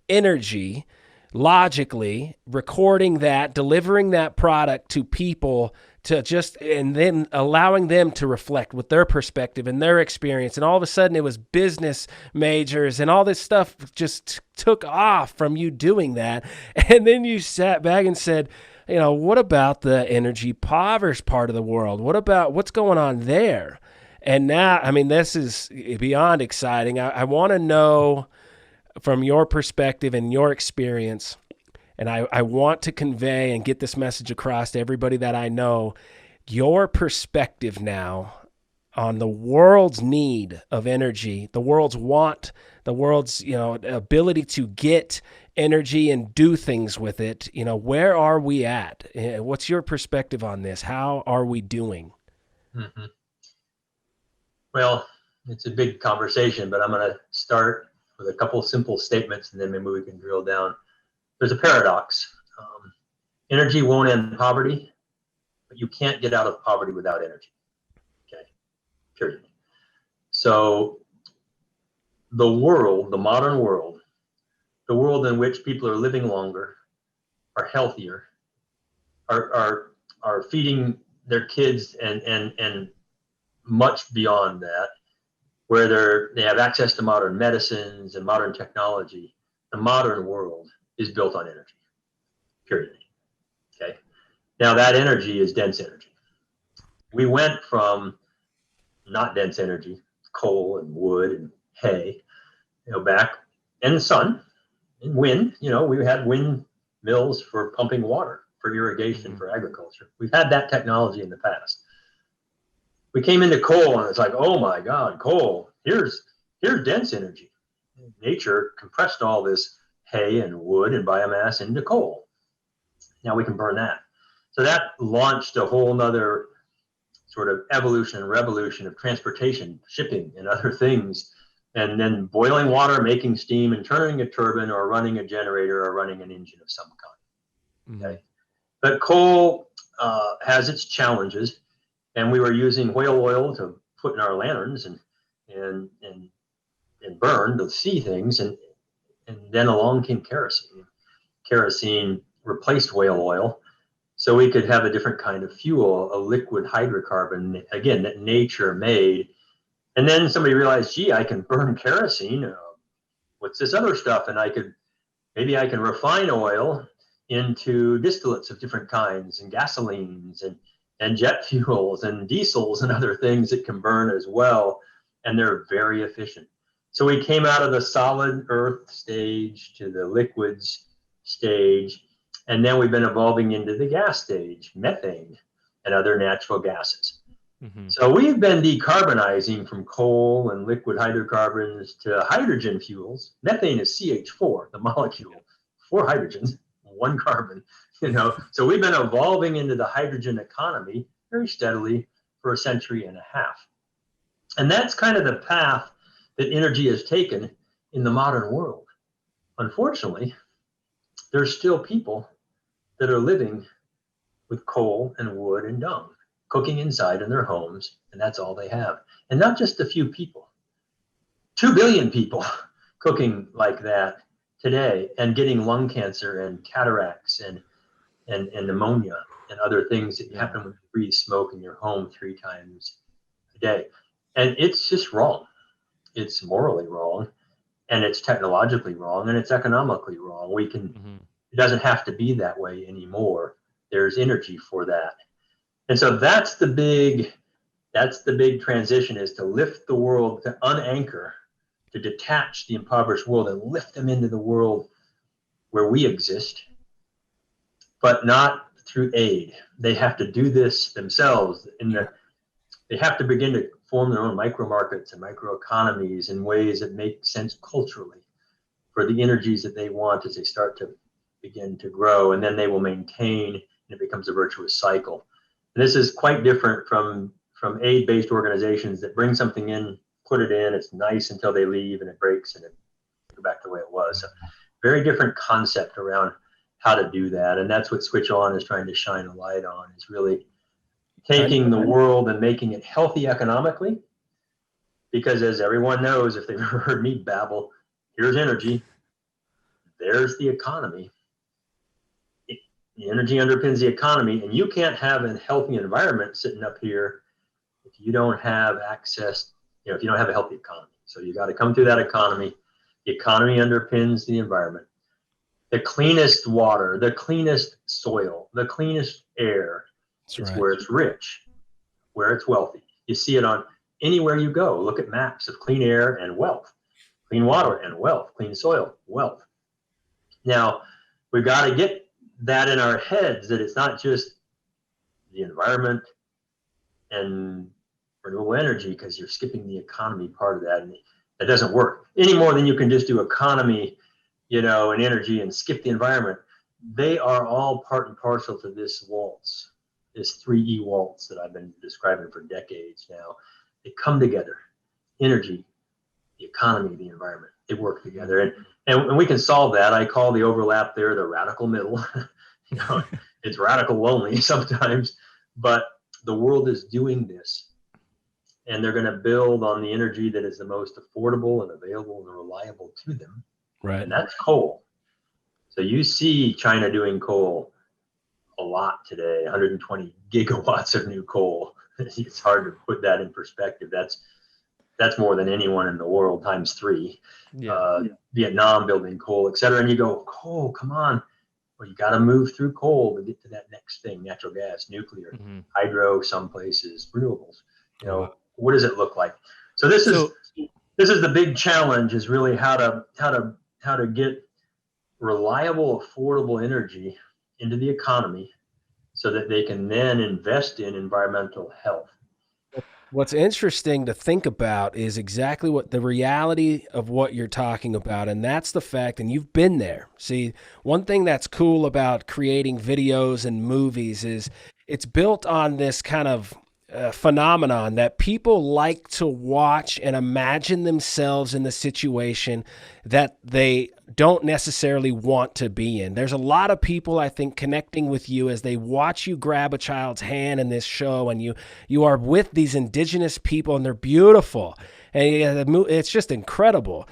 energy logically, recording that, delivering that product to people to just, and then allowing them to reflect with their perspective and their experience. And all of a sudden it was business majors and all this stuff just took off from you doing that. And then you sat back and said, what about the energy impoverished part of the world? What about what's going on there? And now, I mean, this is beyond exciting. I want to know from your perspective and your experience, and I want to convey and get this message across to everybody that I know, your perspective now on the world's need of energy, the world's want, the world's ability to get energy and do things with it. Where are we at? What's your perspective on this? How are we doing? Mm-hmm. Well, it's a big conversation, but I'm going to start with a couple of simple statements, and then maybe we can drill down. There's a paradox. Energy won't end poverty, but you can't get out of poverty without energy. Okay, period. So the world, the modern world, the world in which people are living longer, are healthier, are feeding their kids and much beyond that, where they have access to modern medicines and modern technology. The modern world is built on energy, period. Okay. Now that energy is dense energy. We went from not dense energy, coal and wood and hay, back, and the sun and wind. We had windmills for pumping water, for irrigation, for agriculture. We've had that technology in the past. We came into coal and it's like, oh my God, coal, here's dense energy. Nature compressed all this hay and wood and biomass into coal. Now we can burn that. So that launched a whole nother sort of evolution and revolution of transportation, shipping, and other things. And then boiling water, making steam, and turning a turbine or running a generator or running an engine of some kind. Okay. But coal has its challenges. And we were using whale oil to put in our lanterns and burn to see things. And then along came kerosene. Kerosene replaced whale oil, so we could have a different kind of fuel, a liquid hydrocarbon, again, that nature made. And then somebody realized, gee, I can burn kerosene. What's this other stuff? And maybe I can refine oil into distillates of different kinds and gasolines and jet fuels and diesels and other things that can burn as well. And they're very efficient. So we came out of the solid earth stage to the liquids stage. And then we've been evolving into the gas stage, methane and other natural gases. Mm-hmm. So we've been decarbonizing from coal and liquid hydrocarbons to hydrogen fuels. Methane is CH4, the molecule, 4 hydrogens, 1 carbon. So we've been evolving into the hydrogen economy very steadily for a century and a half. And that's kind of the path that energy has taken in the modern world. Unfortunately, there's still people that are living with coal and wood and dung, cooking inside in their homes, and that's all they have. And not just a few people, 2 billion people cooking like that today and getting lung cancer and cataracts and pneumonia and other things that happen when you breathe smoke in your home 3 times a day. And it's just wrong. It's morally wrong, and it's technologically wrong, and it's economically wrong. It doesn't have to be that way anymore. There's energy for that. And so that's the big transition, is to lift the world, to unanchor, to detach the impoverished world and lift them into the world where we exist, but not through aid. They have to do this themselves. In they have to begin to form their own micro markets and microeconomies in ways that make sense culturally for the energies that they want as they start to begin to grow, and then they will maintain, and it becomes a virtuous cycle. And this is quite different from aid-based organizations that bring something in, put it in, it's nice until they leave and it breaks and it go back to the way it was. So very different concept around how to do that. And that's what Switch On is trying to shine a light on, is really taking the world and making it healthy economically. Because as everyone knows, if they've ever heard me babble, here's energy, there's the economy. The energy underpins the economy, and you can't have a healthy environment sitting up here if you don't have access, if you don't have a healthy economy. So you got to come through that economy. The economy underpins the environment. The cleanest water, the cleanest soil, the cleanest air. It's where it's rich, where it's wealthy. You see it on anywhere you go. Look at maps of clean air and wealth, clean water and wealth, clean soil, wealth. Now, we've got to get that in our heads, that it's not just the environment and renewable energy, because you're skipping the economy part of that, and that doesn't work any more than you can just do economy, and energy and skip the environment. They are all part and parcel to this waltz, this 3E waltz that I've been describing for decades now. They come together: energy, the economy, the environment. They work together, and we can solve that. I call the overlap there the radical middle. It's radical lonely sometimes, but the world is doing this, and they're going to build on the energy that is the most affordable and available and reliable to them. Right. And that's coal. So you see China doing coal a lot today, 120 gigawatts of new coal. It's hard to put that in perspective. That's more than anyone in the world times 3. Vietnam building coal, et cetera. And you go, coal, come on. Well, you got to move through coal to get to that next thing: natural gas, nuclear, hydro, some places, renewables. What does it look like? So this is the big challenge: is really how to get reliable, affordable energy into the economy, so that they can then invest in environmental health. What's interesting to think about is exactly what the reality of what you're talking about, and that's the fact, and you've been there. See, one thing that's cool about creating videos and movies is it's built on this kind of phenomenon that people like to watch and imagine themselves in the situation that they don't necessarily want to be in. There's a lot of people, I think, connecting with you as they watch you grab a child's hand in this show, and you are with these indigenous people, and they're beautiful. And it's just incredible.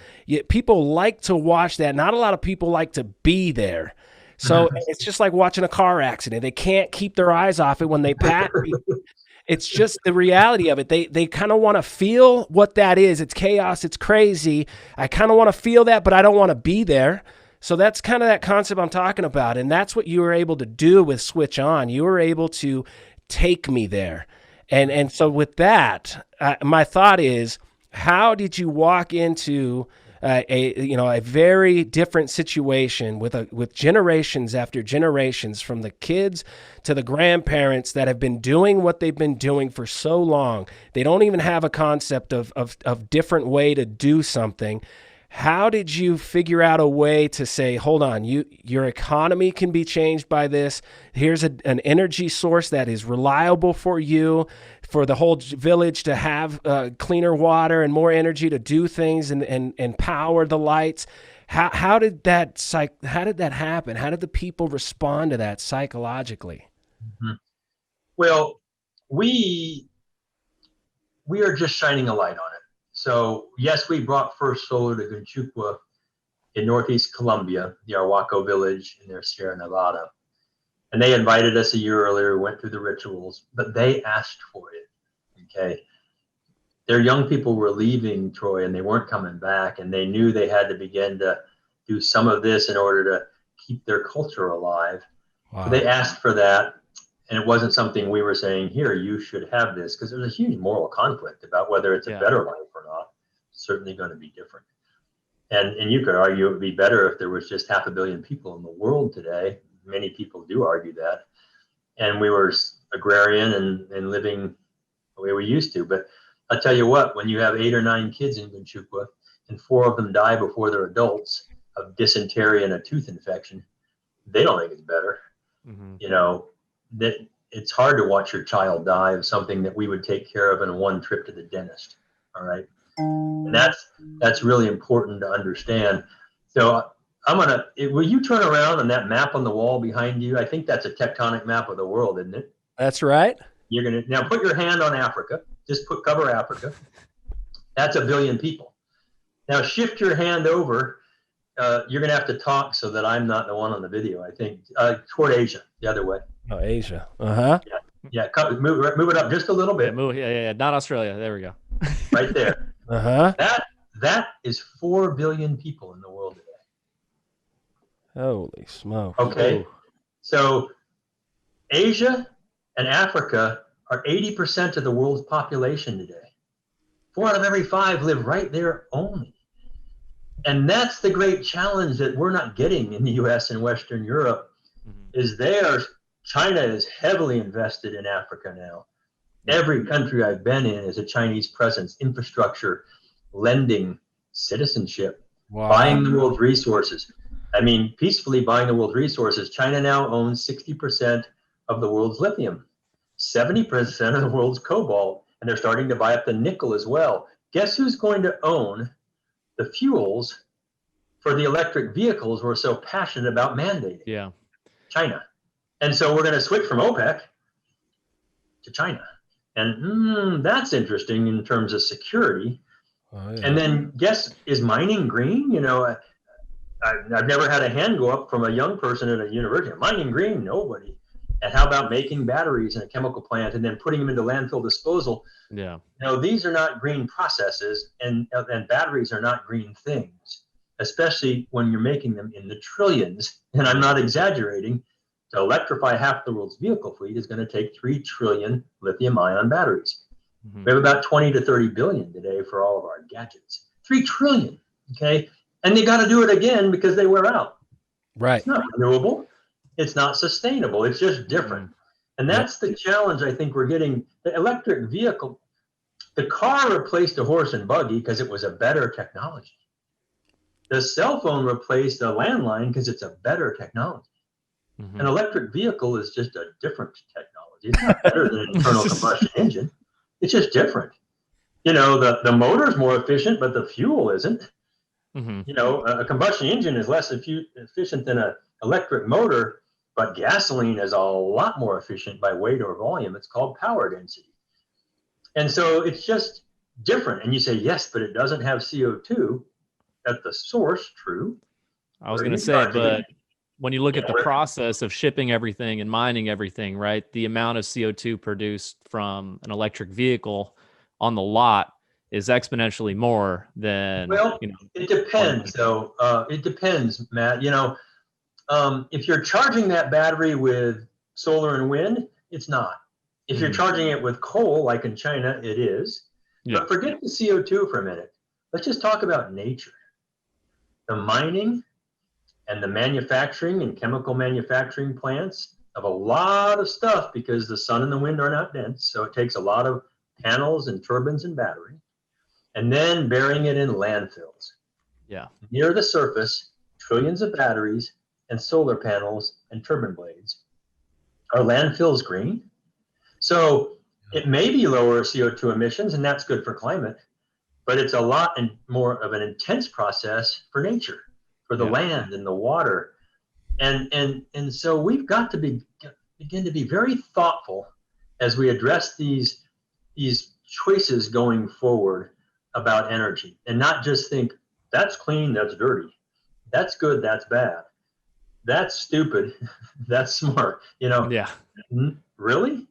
People like to watch that. Not a lot of people like to be there. So it's just like watching a car accident. They can't keep their eyes off it when they pass. It's just the reality of it. They kind of want to feel what that is. It's chaos. It's crazy. I kind of want to feel that, but I don't want to be there. So that's kind of that concept I'm talking about. And that's what you were able to do with Switch On. You were able to take me there. And so with that, my thought is, how did you walk into a very different situation with generations after generations, from the kids to the grandparents that have been doing what they've been doing for so long? They don't even have a concept of different way to do something. How did you figure out a way to say, hold on, your economy can be changed by this. Here's an energy source that is reliable for you, for the whole village to have cleaner water and more energy to do things and power the lights. How did that happen? How did the people respond to that psychologically? Mm-hmm. Well, we are just shining a light on it. So yes, we brought First Solar to Gunchukwa in Northeast Colombia, the Arhuaco village in their Sierra Nevada. And they invited us a year earlier, went through the rituals, but they asked for it, okay? Their young people were leaving Troy and they weren't coming back, and they knew they had to begin to do some of this in order to keep their culture alive. Wow. So they asked for that. And it wasn't something we were saying, here, you should have this, because there's a huge moral conflict about whether it's a better life or not. It's certainly going to be different. And you could argue it would be better if there was just 500 million people in the world today. Many people do argue that. And we were agrarian and living the way we used to. But I'll tell you what, when you have 8 or 9 kids in Manchukuo and 4 of them die before they're adults of dysentery and a tooth infection, they don't think it's better. Mm-hmm. You know, that it's hard to watch your child die of something that we would take care of in one trip to the dentist. All right. And that's really important to understand. So will you turn around on that map on the wall behind you? I think that's a tectonic map of the world, isn't it? That's right. You're going to now put your hand on Africa. Just cover Africa. That's 1 billion people. Now shift your hand over. You're going to have to talk so that I'm not the one on the video, I think, toward Asia, the other way. Oh, Asia. Uh-huh. Yeah. Move it up just a little bit. Yeah. Not Australia. There we go. Right there. Uh-huh. That is 4 billion people in the world today. Holy smoke. Okay. Ooh. So Asia and Africa are 80% of the world's population today. 4 out of every 5 live right there only. And that's the great challenge that we're not getting in the US and Western Europe. Mm-hmm. China is heavily invested in Africa now. Every country I've been in is a Chinese presence, infrastructure, lending, citizenship, buying the world's resources. I mean, peacefully buying the world's resources. China now owns 60% of the world's lithium, 70% of the world's cobalt, and they're starting to buy up the nickel as well. Guess who's going to own the fuels for the electric vehicles we're so passionate about mandating? Yeah. China. And so we're going to switch from OPEC to China. And that's interesting in terms of security. Oh, yeah. And then guess, is mining green? You know, I've never had a hand go up from a young person at a university. Mining green? Nobody. And how about making batteries in a chemical plant and then putting them into landfill disposal? Yeah. You know, these are not green processes, and batteries are not green things, especially when you're making them in the trillions. And I'm not exaggerating. To electrify half the world's vehicle fleet is going to take 3 trillion lithium-ion batteries. Mm-hmm. We have about 20 to 30 billion today for all of our gadgets. 3 trillion, okay? And they got to do it again because they wear out. Right. It's not renewable. It's not sustainable. It's just different. And that's the challenge I think we're getting. The electric vehicle, the car replaced a horse and buggy because it was a better technology. The cell phone replaced a landline because it's a better technology. Mm-hmm. An electric vehicle is just a different technology. It's not better than an internal combustion engine. It's just different. You know, the motor's more efficient, but the fuel isn't. Mm-hmm. You know, a combustion engine is less efficient than an electric motor, but gasoline is a lot more efficient by weight or volume. It's called power density. And so it's just different. And you say, yes, but it doesn't have CO2 at the source. True. I was going to say, but when you look at the process of shipping everything and mining everything, right, the amount of CO2 produced from an electric vehicle on the lot is exponentially more than, it depends though. It depends, Matt. You know, if you're charging that battery with solar and wind, it's not. If you're charging it with coal, like in China, it is. Yeah. But forget the CO2 for a minute. Let's just talk about nature. The mining and the manufacturing and chemical manufacturing plants of a lot of stuff because the sun and the wind are not dense. So it takes a lot of panels and turbines and battery, and then burying it in landfills. Yeah. Near the surface, trillions of batteries and solar panels and turbine blades. Are landfills green? So it may be lower CO2 emissions, and that's good for climate, but it's a lot and more of an intense process for nature, for the land and the water. And so we've got to begin to be very thoughtful as we address these choices going forward about energy, and not just think that's clean, that's dirty, that's good, that's bad, that's stupid, that's smart. You know? Yeah. Really?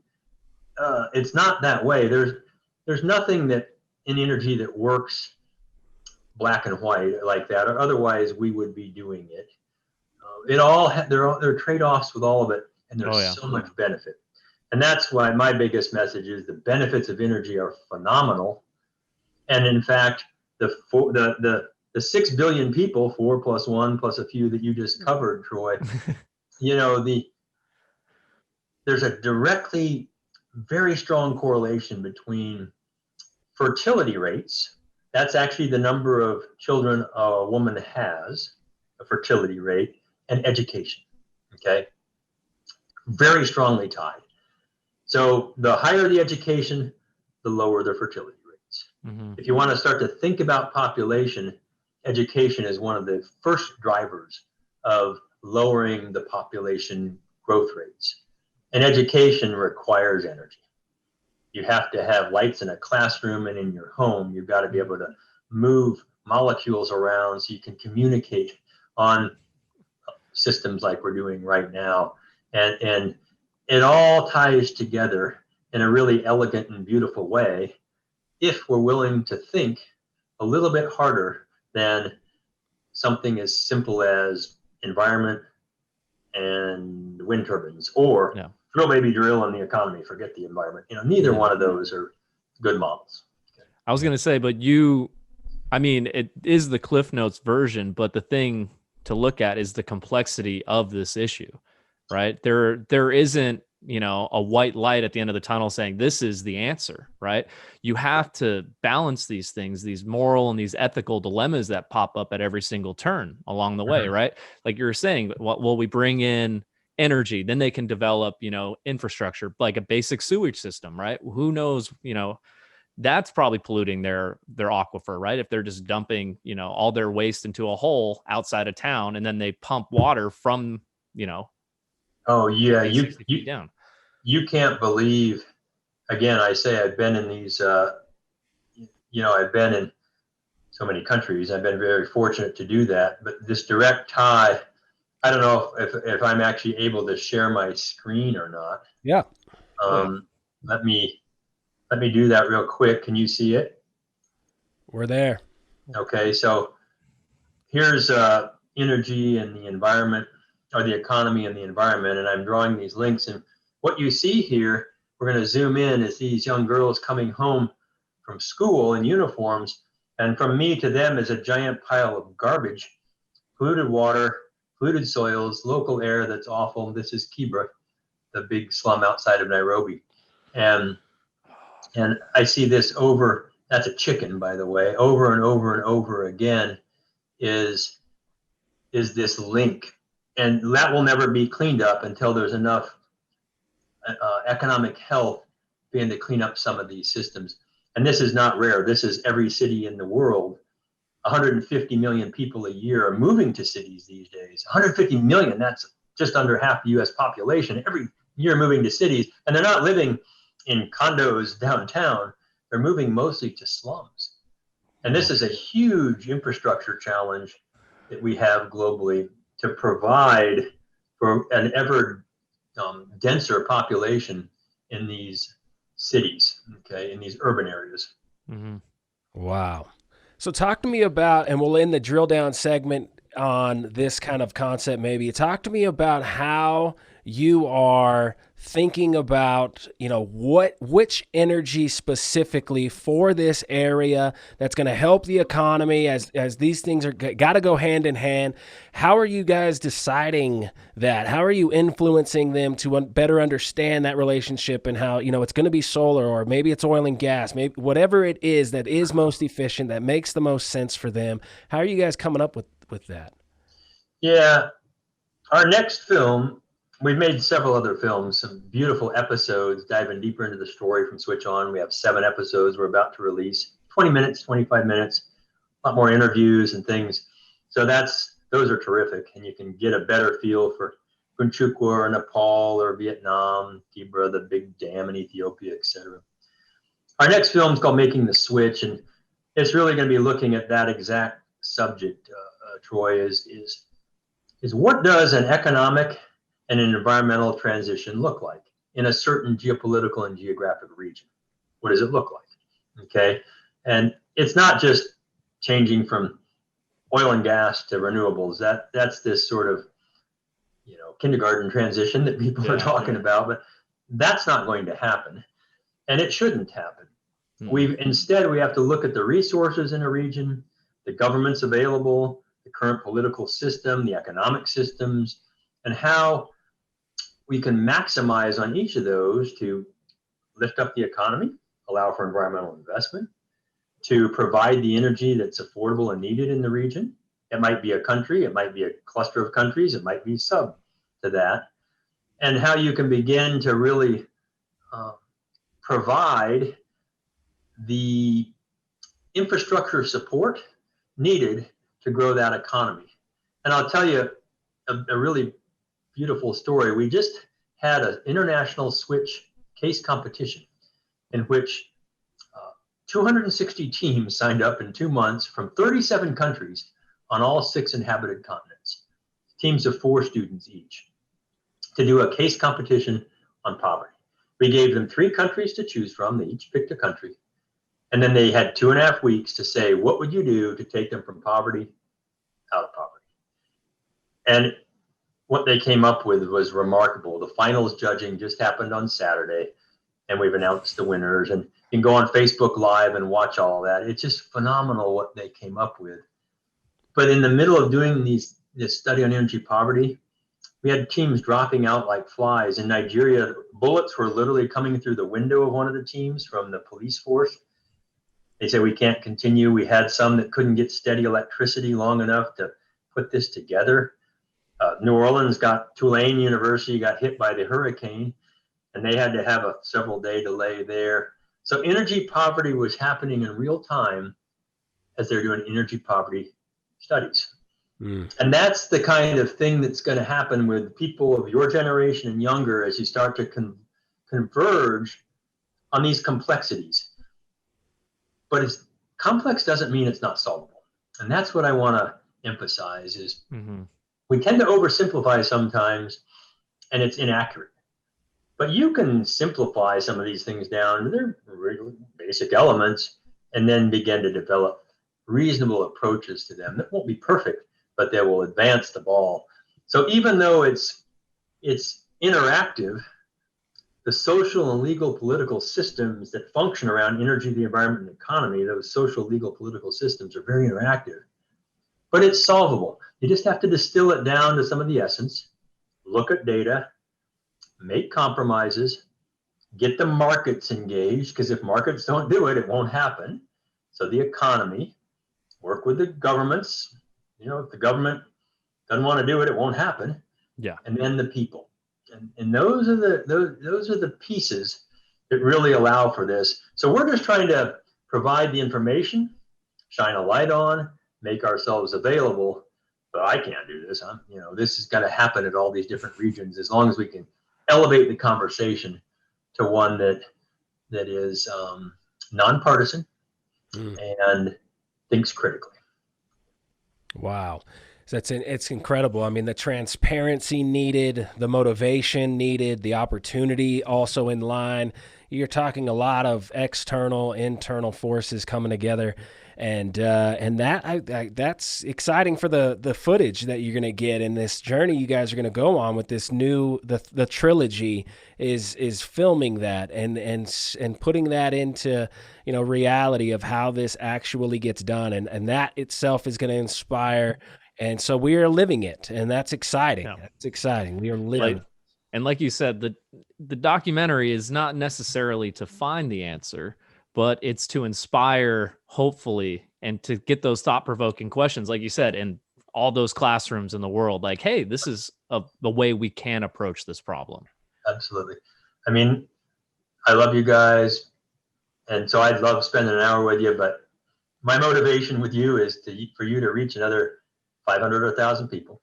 It's not that way. There's nothing that in energy that works black and white like that, or otherwise we would be doing it. There are trade-offs with all of it, and there's so much benefit. And that's why my biggest message is the benefits of energy are phenomenal. And in fact, the 6 billion people, 4 plus 1 plus a few that you just covered, Troy, you know, there's a directly very strong correlation between fertility rates. That's actually the number of children a woman has, a fertility rate, and education. Okay, very strongly tied. So the higher the education, the lower the fertility rates. Mm-hmm. If you want to start to think about population, education is one of the first drivers of lowering the population growth rates. And education requires energy. You have to have lights in a classroom and in your home. You've got to be able to move molecules around so you can communicate on systems like we're doing right now. And it all ties together in a really elegant and beautiful way if we're willing to think a little bit harder than something as simple as environment and wind turbines, or drill baby drill and the economy, forget the environment. Neither one of those are good models. I was going to say, but it is the Cliff Notes version, but the thing to look at is the complexity of this issue, right? There isn't, a white light at the end of the tunnel saying this is the answer, right? You have to balance these things, these moral and these ethical dilemmas that pop up at every single turn along the way, right? Like you were saying, will we bring in energy? Then they can develop, infrastructure, like a basic sewage system, right? Who knows, that's probably polluting their aquifer, right? If they're just dumping, all their waste into a hole outside of town, and then they pump water from, oh yeah, 60 feet down. You can't believe. Again, I say I've been in these. I've been in so many countries. I've been very fortunate to do that. But this direct tie, I don't know if I'm actually able to share my screen or not. Yeah. Let me do that real quick. Can you see it? We're there. Okay, so here's energy and the environment, or the economy and the environment, and I'm drawing these links. And what you see here, we're going to zoom in, is these young girls coming home from school in uniforms, and from me to them is a giant pile of garbage, polluted water, polluted soils, local air that's awful. This is Kibra, the big slum outside of Nairobi. And I see this that's a chicken, by the way, over and over and over again is this link. And that will never be cleaned up until there's enough economic health being to clean up some of these systems. And this is not rare. This is every city in the world. 150 million people a year are moving to cities these days. 150 million, that's just under half the US population, every year moving to cities. And they're not living in condos downtown. They're moving mostly to slums. And this is a huge infrastructure challenge that we have globally to provide for an ever denser population in these cities, in these urban areas. Mm-hmm. Wow. So talk to me about, and we'll end the drill down segment on this kind of concept maybe. Talk to me about how you are thinking about, which energy specifically for this area that's going to help the economy as these things are got to go hand in hand. How are you guys deciding that? How are you influencing them to better understand that relationship, and how, it's going to be solar, or maybe it's oil and gas, maybe whatever it is that is most efficient, that makes the most sense for them. How are you guys coming up with that? Yeah. Our next film, we've made several other films, some beautiful episodes diving deeper into the story from Switch On. We have 7 episodes we're about to release, 20 minutes, 25 minutes, a lot more interviews and things. So those are terrific. And you can get a better feel for Kunchukwa or Nepal or Vietnam, Kibra, the big dam in Ethiopia, etc. Our next film is called Making the Switch. And it's really going to be looking at that exact subject, Troy, is what does an economic and an environmental transition look like in a certain geopolitical and geographic region? What does it look like? Okay. And it's not just changing from oil and gas to renewables. That's this sort of, kindergarten transition that people are talking about, but that's not going to happen. And it shouldn't happen. Instead, we have to look at the resources in a region, the governments available, the current political system, the economic systems, and how we can maximize on each of those to lift up the economy, allow for environmental investment, to provide the energy that's affordable and needed in the region. It might be a country, it might be a cluster of countries, it might be sub to that, and how you can begin to really provide the infrastructure support needed to grow that economy. And I'll tell you a really beautiful story. We just had an international switch case competition in which 260 teams signed up in 2 months from 37 countries on all 6 inhabited continents, teams of 4 students each, to do a case competition on poverty. We gave them 3 countries to choose from. They each picked a country. And then they had 2.5 weeks to say, what would you do to take them from poverty out of poverty? And what they came up with was remarkable. The finals judging just happened on Saturday, and we've announced the winners. And you can go on Facebook Live and watch all that. It's just phenomenal what they came up with. But in the middle of doing this study on energy poverty, we had teams dropping out like flies. In Nigeria, bullets were literally coming through the window of one of the teams from the police force. They said, we can't continue. We had some that couldn't get steady electricity long enough to put this together. New Orleans Tulane University got hit by the hurricane, and they had to have a several-day delay there. So energy poverty was happening in real time as they're doing energy poverty studies. And that's the kind of thing that's going to happen with people of your generation and younger as you start to converge on these complexities. But it's complex doesn't mean it's not solvable. And that's what I want to emphasize is we tend to oversimplify sometimes, and it's inaccurate. But you can simplify some of these things down to their really basic elements and then begin to develop reasonable approaches to them that won't be perfect, but they will advance the ball. So even though it's interactive, the social and legal political systems that function around energy, the environment, and economy, those social, legal, political systems are very interactive. But it's solvable. You just have to distill it down to some of the essence, look at data, make compromises, get the markets engaged, because if markets don't do it, it won't happen. So the economy, work with the governments. If the government doesn't want to do it, it won't happen. Yeah. And then the people. And those are the pieces that really allow for this. So we're just trying to provide the information, shine a light on, make ourselves available. But I can't do this. This is going to happen at all these different regions as long as we can elevate the conversation to one that is nonpartisan and thinks critically. Wow. It's incredible. I mean, the transparency needed, the motivation needed, the opportunity also in line. You're talking a lot of external, internal forces coming together, and that's exciting for the footage that you're going to get in this journey you guys are going to go on with this new the trilogy is filming that and putting that into reality of how this actually gets done, and that itself is going to inspire. And so we are living it, and that's exciting. Yeah. That's exciting. We are living. And like you said, the documentary is not necessarily to find the answer, but it's to inspire, hopefully, and to get those thought-provoking questions, like you said, in all those classrooms in the world. Like, hey, this is the way we can approach this problem. Absolutely. I mean, I love you guys, and so I'd love spending an hour with you, but my motivation with you is for you to reach another 500 or 1,000 people.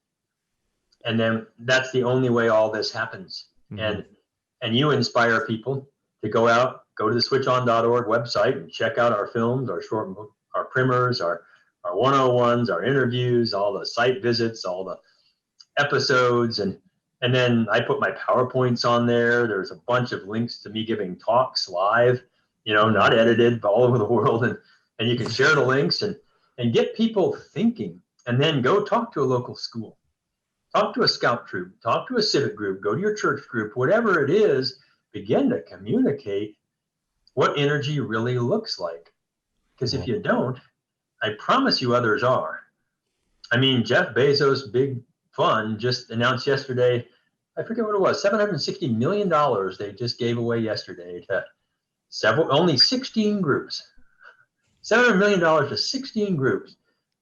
And then that's the only way all this happens. And you inspire people to go to the switchon.org website and check out our films, our primers, our 101s, our interviews, all the site visits, all the episodes. And then I put my PowerPoints on there. There's a bunch of links to me giving talks live, not edited, but all over the world. And you can share the links and get people thinking. And then go talk to a local school, talk to a scout troop, talk to a civic group, go to your church group, whatever it is, begin to communicate what energy really looks like. Because if you don't, I promise you others are. I mean, Jeff Bezos' big fund just announced yesterday, I forget what it was, $760 million they just gave away yesterday only 16 groups, $700 million to 16 groups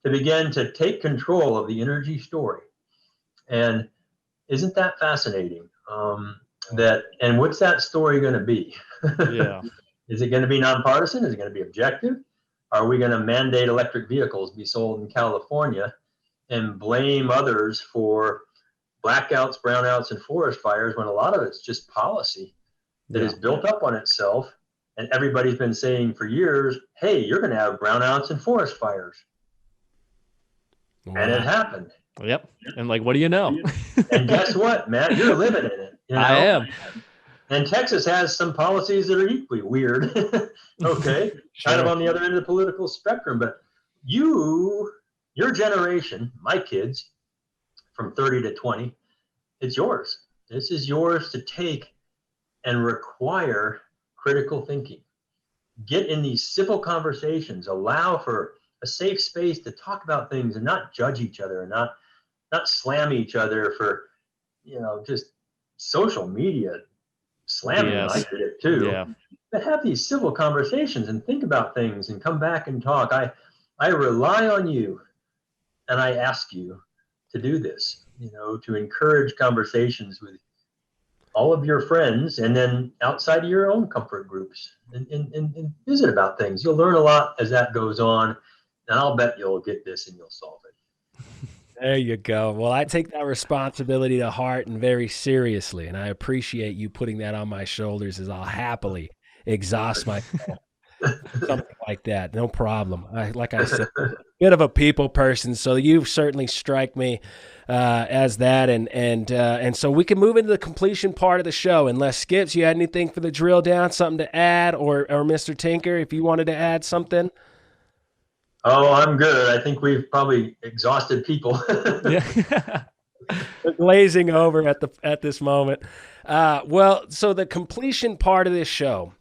to begin to take control of the energy story. And isn't that fascinating? And what's that story going to be? Yeah. Is it going to be nonpartisan? Is it going to be objective? Are we going to mandate electric vehicles be sold in California and blame others for blackouts, brownouts, and forest fires when a lot of it's just policy that is built up on itself? And everybody's been saying for years, hey, you're going to have brownouts and forest fires. Wow. And it happened. Yep. And like, what do you know? And guess what, Matt? You're living in it. You know? I am. And Texas has some policies that are equally weird. Okay. Sure. Kind of on the other end of the political spectrum. But your generation, my kids from 30 to 20, it's yours. This is yours to take and require critical thinking. Get in these civil conversations, allow for a safe space to talk about things and not judge each other and not slam each other for, just social media slamming. Yes. I did it too. Yeah. But have these civil conversations and think about things and come back and talk. I rely on you and I ask you to do this, to encourage conversations with all of your friends and then outside of your own comfort groups and visit about things. You'll learn a lot as that goes on, and I'll bet you'll get this and you'll solve it. There you go. Well, I take that responsibility to heart and very seriously, and I appreciate you putting that on my shoulders as I'll happily exhaust myself. Something like that. No problem. Like I said, a bit of a people person, so you certainly strike me as that. And so we can move into the completion part of the show. Unless Skips, you had anything for the drill down, something to add, or Mr. Tinker, if you wanted to add something? Oh, I'm good. I think we've probably exhausted people. Yeah. Glazing over at this moment. Well, so the completion part of this show,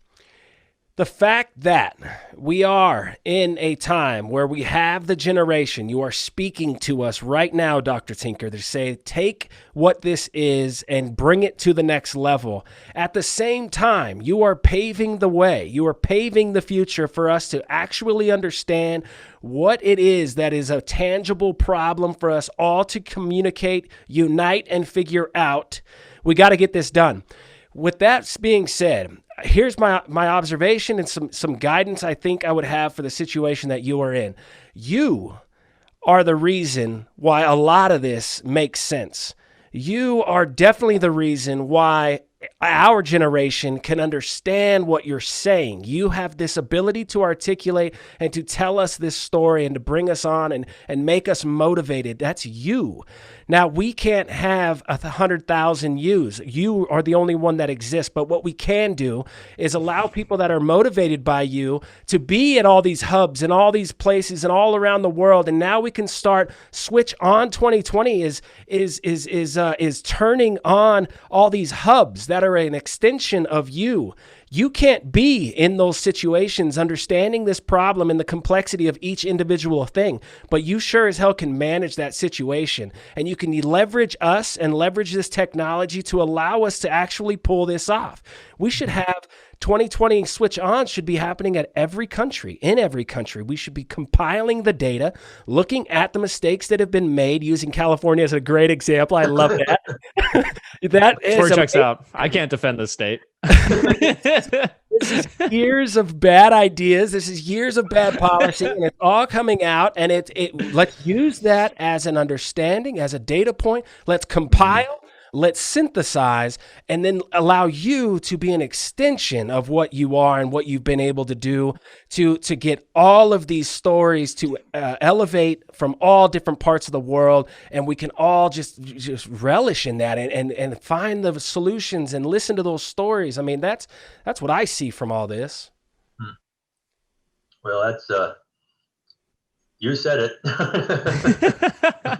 the fact that we are in a time where we have the generation, you are speaking to us right now, Dr. Tinker, to say, take what this is and bring it to the next level. At the same time, you are paving the way. You are paving the future for us to actually understand what it is that is a tangible problem for us all to communicate, unite, and figure out. We got to get this done. With that being said, here's my observation and some guidance I think I would have for the situation that you are in. You are the reason why a lot of this makes sense. You are definitely the reason why our generation can understand what you're saying. You have this ability to articulate and to tell us this story and to bring us on and make us motivated. That's you. Now, we can't have 100,000 yous. You are the only one that exists. But what we can do is allow people that are motivated by you to be at all these hubs and all these places and all around the world. And now we can start switch on 2020 is turning on all these hubs that are an extension of you. You can't be in those situations understanding this problem and the complexity of each individual thing, but you sure as hell can manage that situation. And you can leverage us and leverage this technology to allow us to actually pull this off. We should have 2020 switch on should be happening at every country, in every country. We should be compiling the data, looking at the mistakes that have been made, using California as a great example. I love that. That is checks out. I can't defend this state. This is years of bad ideas. This is years of bad policy, and it's all coming out. And let's use that as an understanding, as a data point. Let's compile. Let's synthesize and then allow you to be an extension of what you are and what you've been able to do to get all of these stories to elevate from all different parts of the world. And we can all just relish in that and find the solutions and listen to those stories. I mean, that's what I see from all this. Well, that's you said it.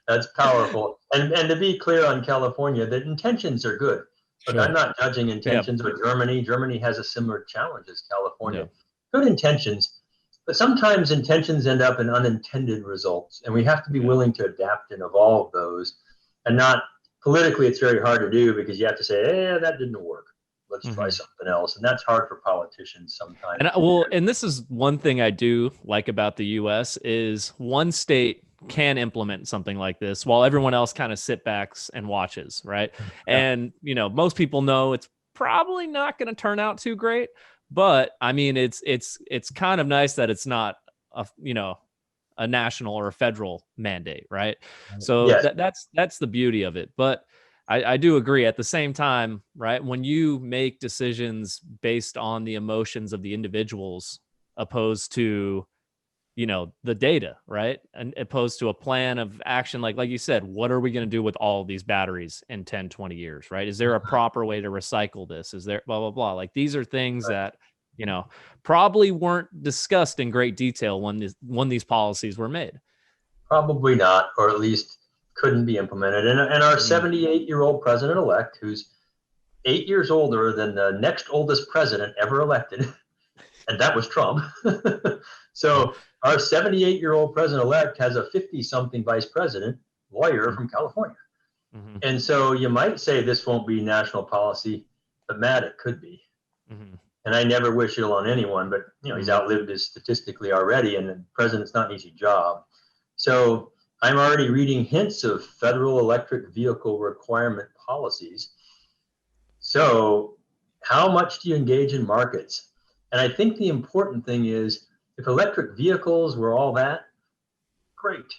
That's powerful. And to be clear on California, the intentions are good. But sure. I'm not judging intentions with Germany. Germany has a similar challenge as California. Good intentions, but sometimes intentions end up in unintended results. And we have to be willing to adapt and evolve those. And not politically, it's very hard to do because you have to say, that didn't work. Let's try something else. And that's hard for politicians sometimes. And this is one thing I do like about the US is one state can implement something like this while everyone else kind of sit backs and watches, right? Yeah. And, most people know it's probably not going to turn out too great, but I mean, it's kind of nice that it's not a national or a federal mandate, right? So yes. That's the beauty of it. But I do agree at the same time, right? When you make decisions based on the emotions of the individuals opposed to, the data, right? And opposed to a plan of action, like you said, what are we going to do with all these batteries in 10, 20 years, right? Is there a proper way to recycle this? Is there blah, blah, blah? Like these are things that, probably weren't discussed in great detail when these policies were made. Probably not, or at least couldn't be implemented. And our 78-year-old president-elect, who's 8 years older than the next oldest president ever elected, and that was Trump. So our 78-year-old president-elect has a 50-something vice president lawyer from California. Mm-hmm. And so you might say this won't be national policy, but Matt, it could be. Mm-hmm. And I never wish ill on anyone, but he's outlived us statistically already, and the president's not an easy job. So I'm already reading hints of federal electric vehicle requirement policies. So how much do you engage in markets? And I think the important thing is, if electric vehicles were all that, great.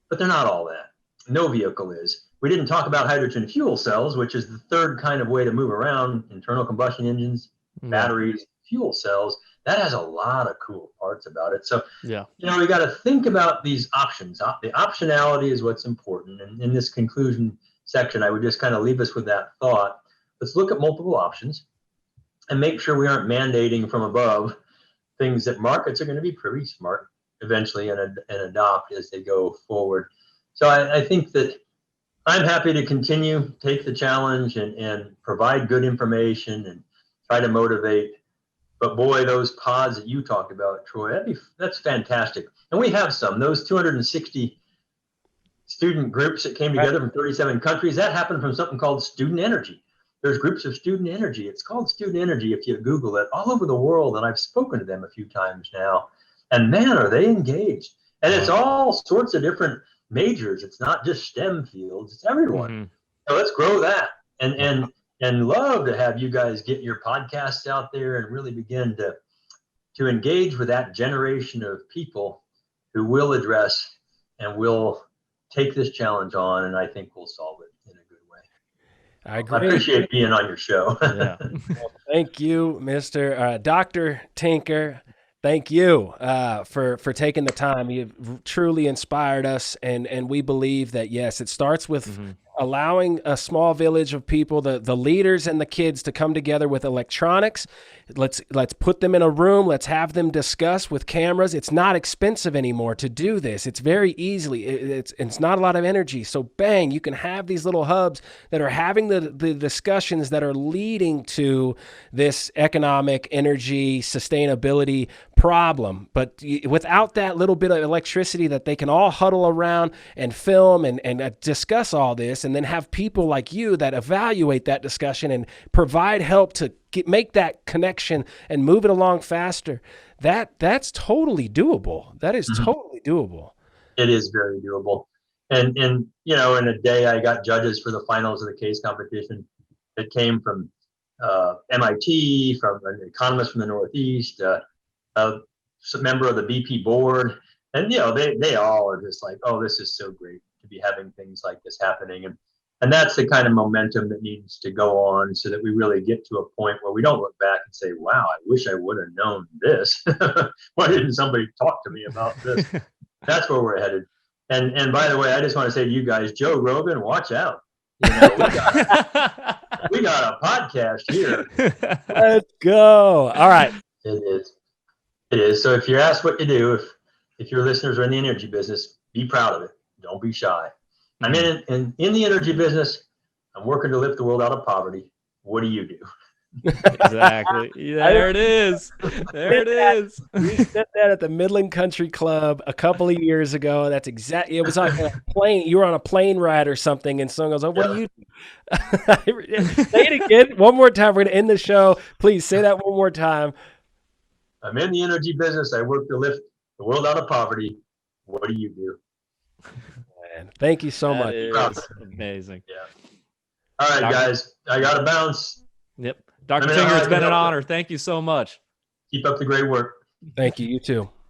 But they're not all that. No vehicle is. We didn't talk about hydrogen fuel cells, which is the third kind of way to move around: internal combustion engines, batteries, fuel cells. That has a lot of cool parts about it. So, we got to think about these options. The optionality is what's important. And in this conclusion section, I would just kind of leave us with that thought. Let's look at multiple options and make sure we aren't mandating from above things that markets are going to be pretty smart eventually and adopt as they go forward. So I think that I'm happy to continue, take the challenge and provide good information and try to motivate. But boy, those pods that you talked about, Troy, that's fantastic. And we have some. Those 260 student groups that came together from 37 countries, that happened from something called Student Energy. There's groups of Student Energy. It's called Student Energy if you Google it, all over the world. And I've spoken to them a few times now. And man, are they engaged. And it's all sorts of different majors. It's not just STEM fields. It's everyone. Mm-hmm. So let's grow that. And love to have you guys get your podcasts out there and really begin to engage with that generation of people who will address and will take this challenge on, and I think we'll solve it in a good way. I agree. I appreciate being on your show. Well, thank you, Mr. Dr. Tinker. Thank you for taking the time. You've truly inspired us, and we believe that, yes, it starts with allowing a small village of people, the leaders and the kids, to come together with electronics. Let's put them in a room. Let's have them discuss with cameras. It's not expensive anymore to do this. It's very easily. It's not a lot of energy. So bang, you can have these little hubs that are having the discussions that are leading to this economic, energy, sustainability problem. But without that little bit of electricity that they can all huddle around and film and discuss all this, and then have people like you that evaluate that discussion and provide help to make that connection and move it along faster, that's totally doable. That is totally doable. It is very doable. And in a day, I got judges for the finals of the case competition that came from MIT, from an economist from the Northeast, a member of the BP board. And, they all are just like, oh, this is so great to be having things like this happening. And that's the kind of momentum that needs to go on so that we really get to a point where we don't look back and say, wow, I wish I would have known this. Why didn't somebody talk to me about this? That's where we're headed. And by the way, I just want to say to you guys, Joe Rogan, watch out. We got a podcast here. Let's go. All right. It is. So if you're asked what to do, if your listeners are in the energy business, be proud of it. Don't be shy. I'm in the energy business. I'm working to lift the world out of poverty. What do you do? Exactly. There it is. There it is. We said that at the Midland Country Club a couple of years ago. That's exactly. It was on a plane. You were on a plane ride or something, and someone goes, "Oh, what do you do?" Say it again one more time. We're going to end the show. Please say that one more time. I'm in the energy business. I work to lift the world out of poverty. What do you do? Man, thank you so much. That is amazing. Yeah. All right, guys. I got to bounce. Yep. Dr. Tinker, it's been an honor. Thank you so much. Keep up the great work. Thank you. You too.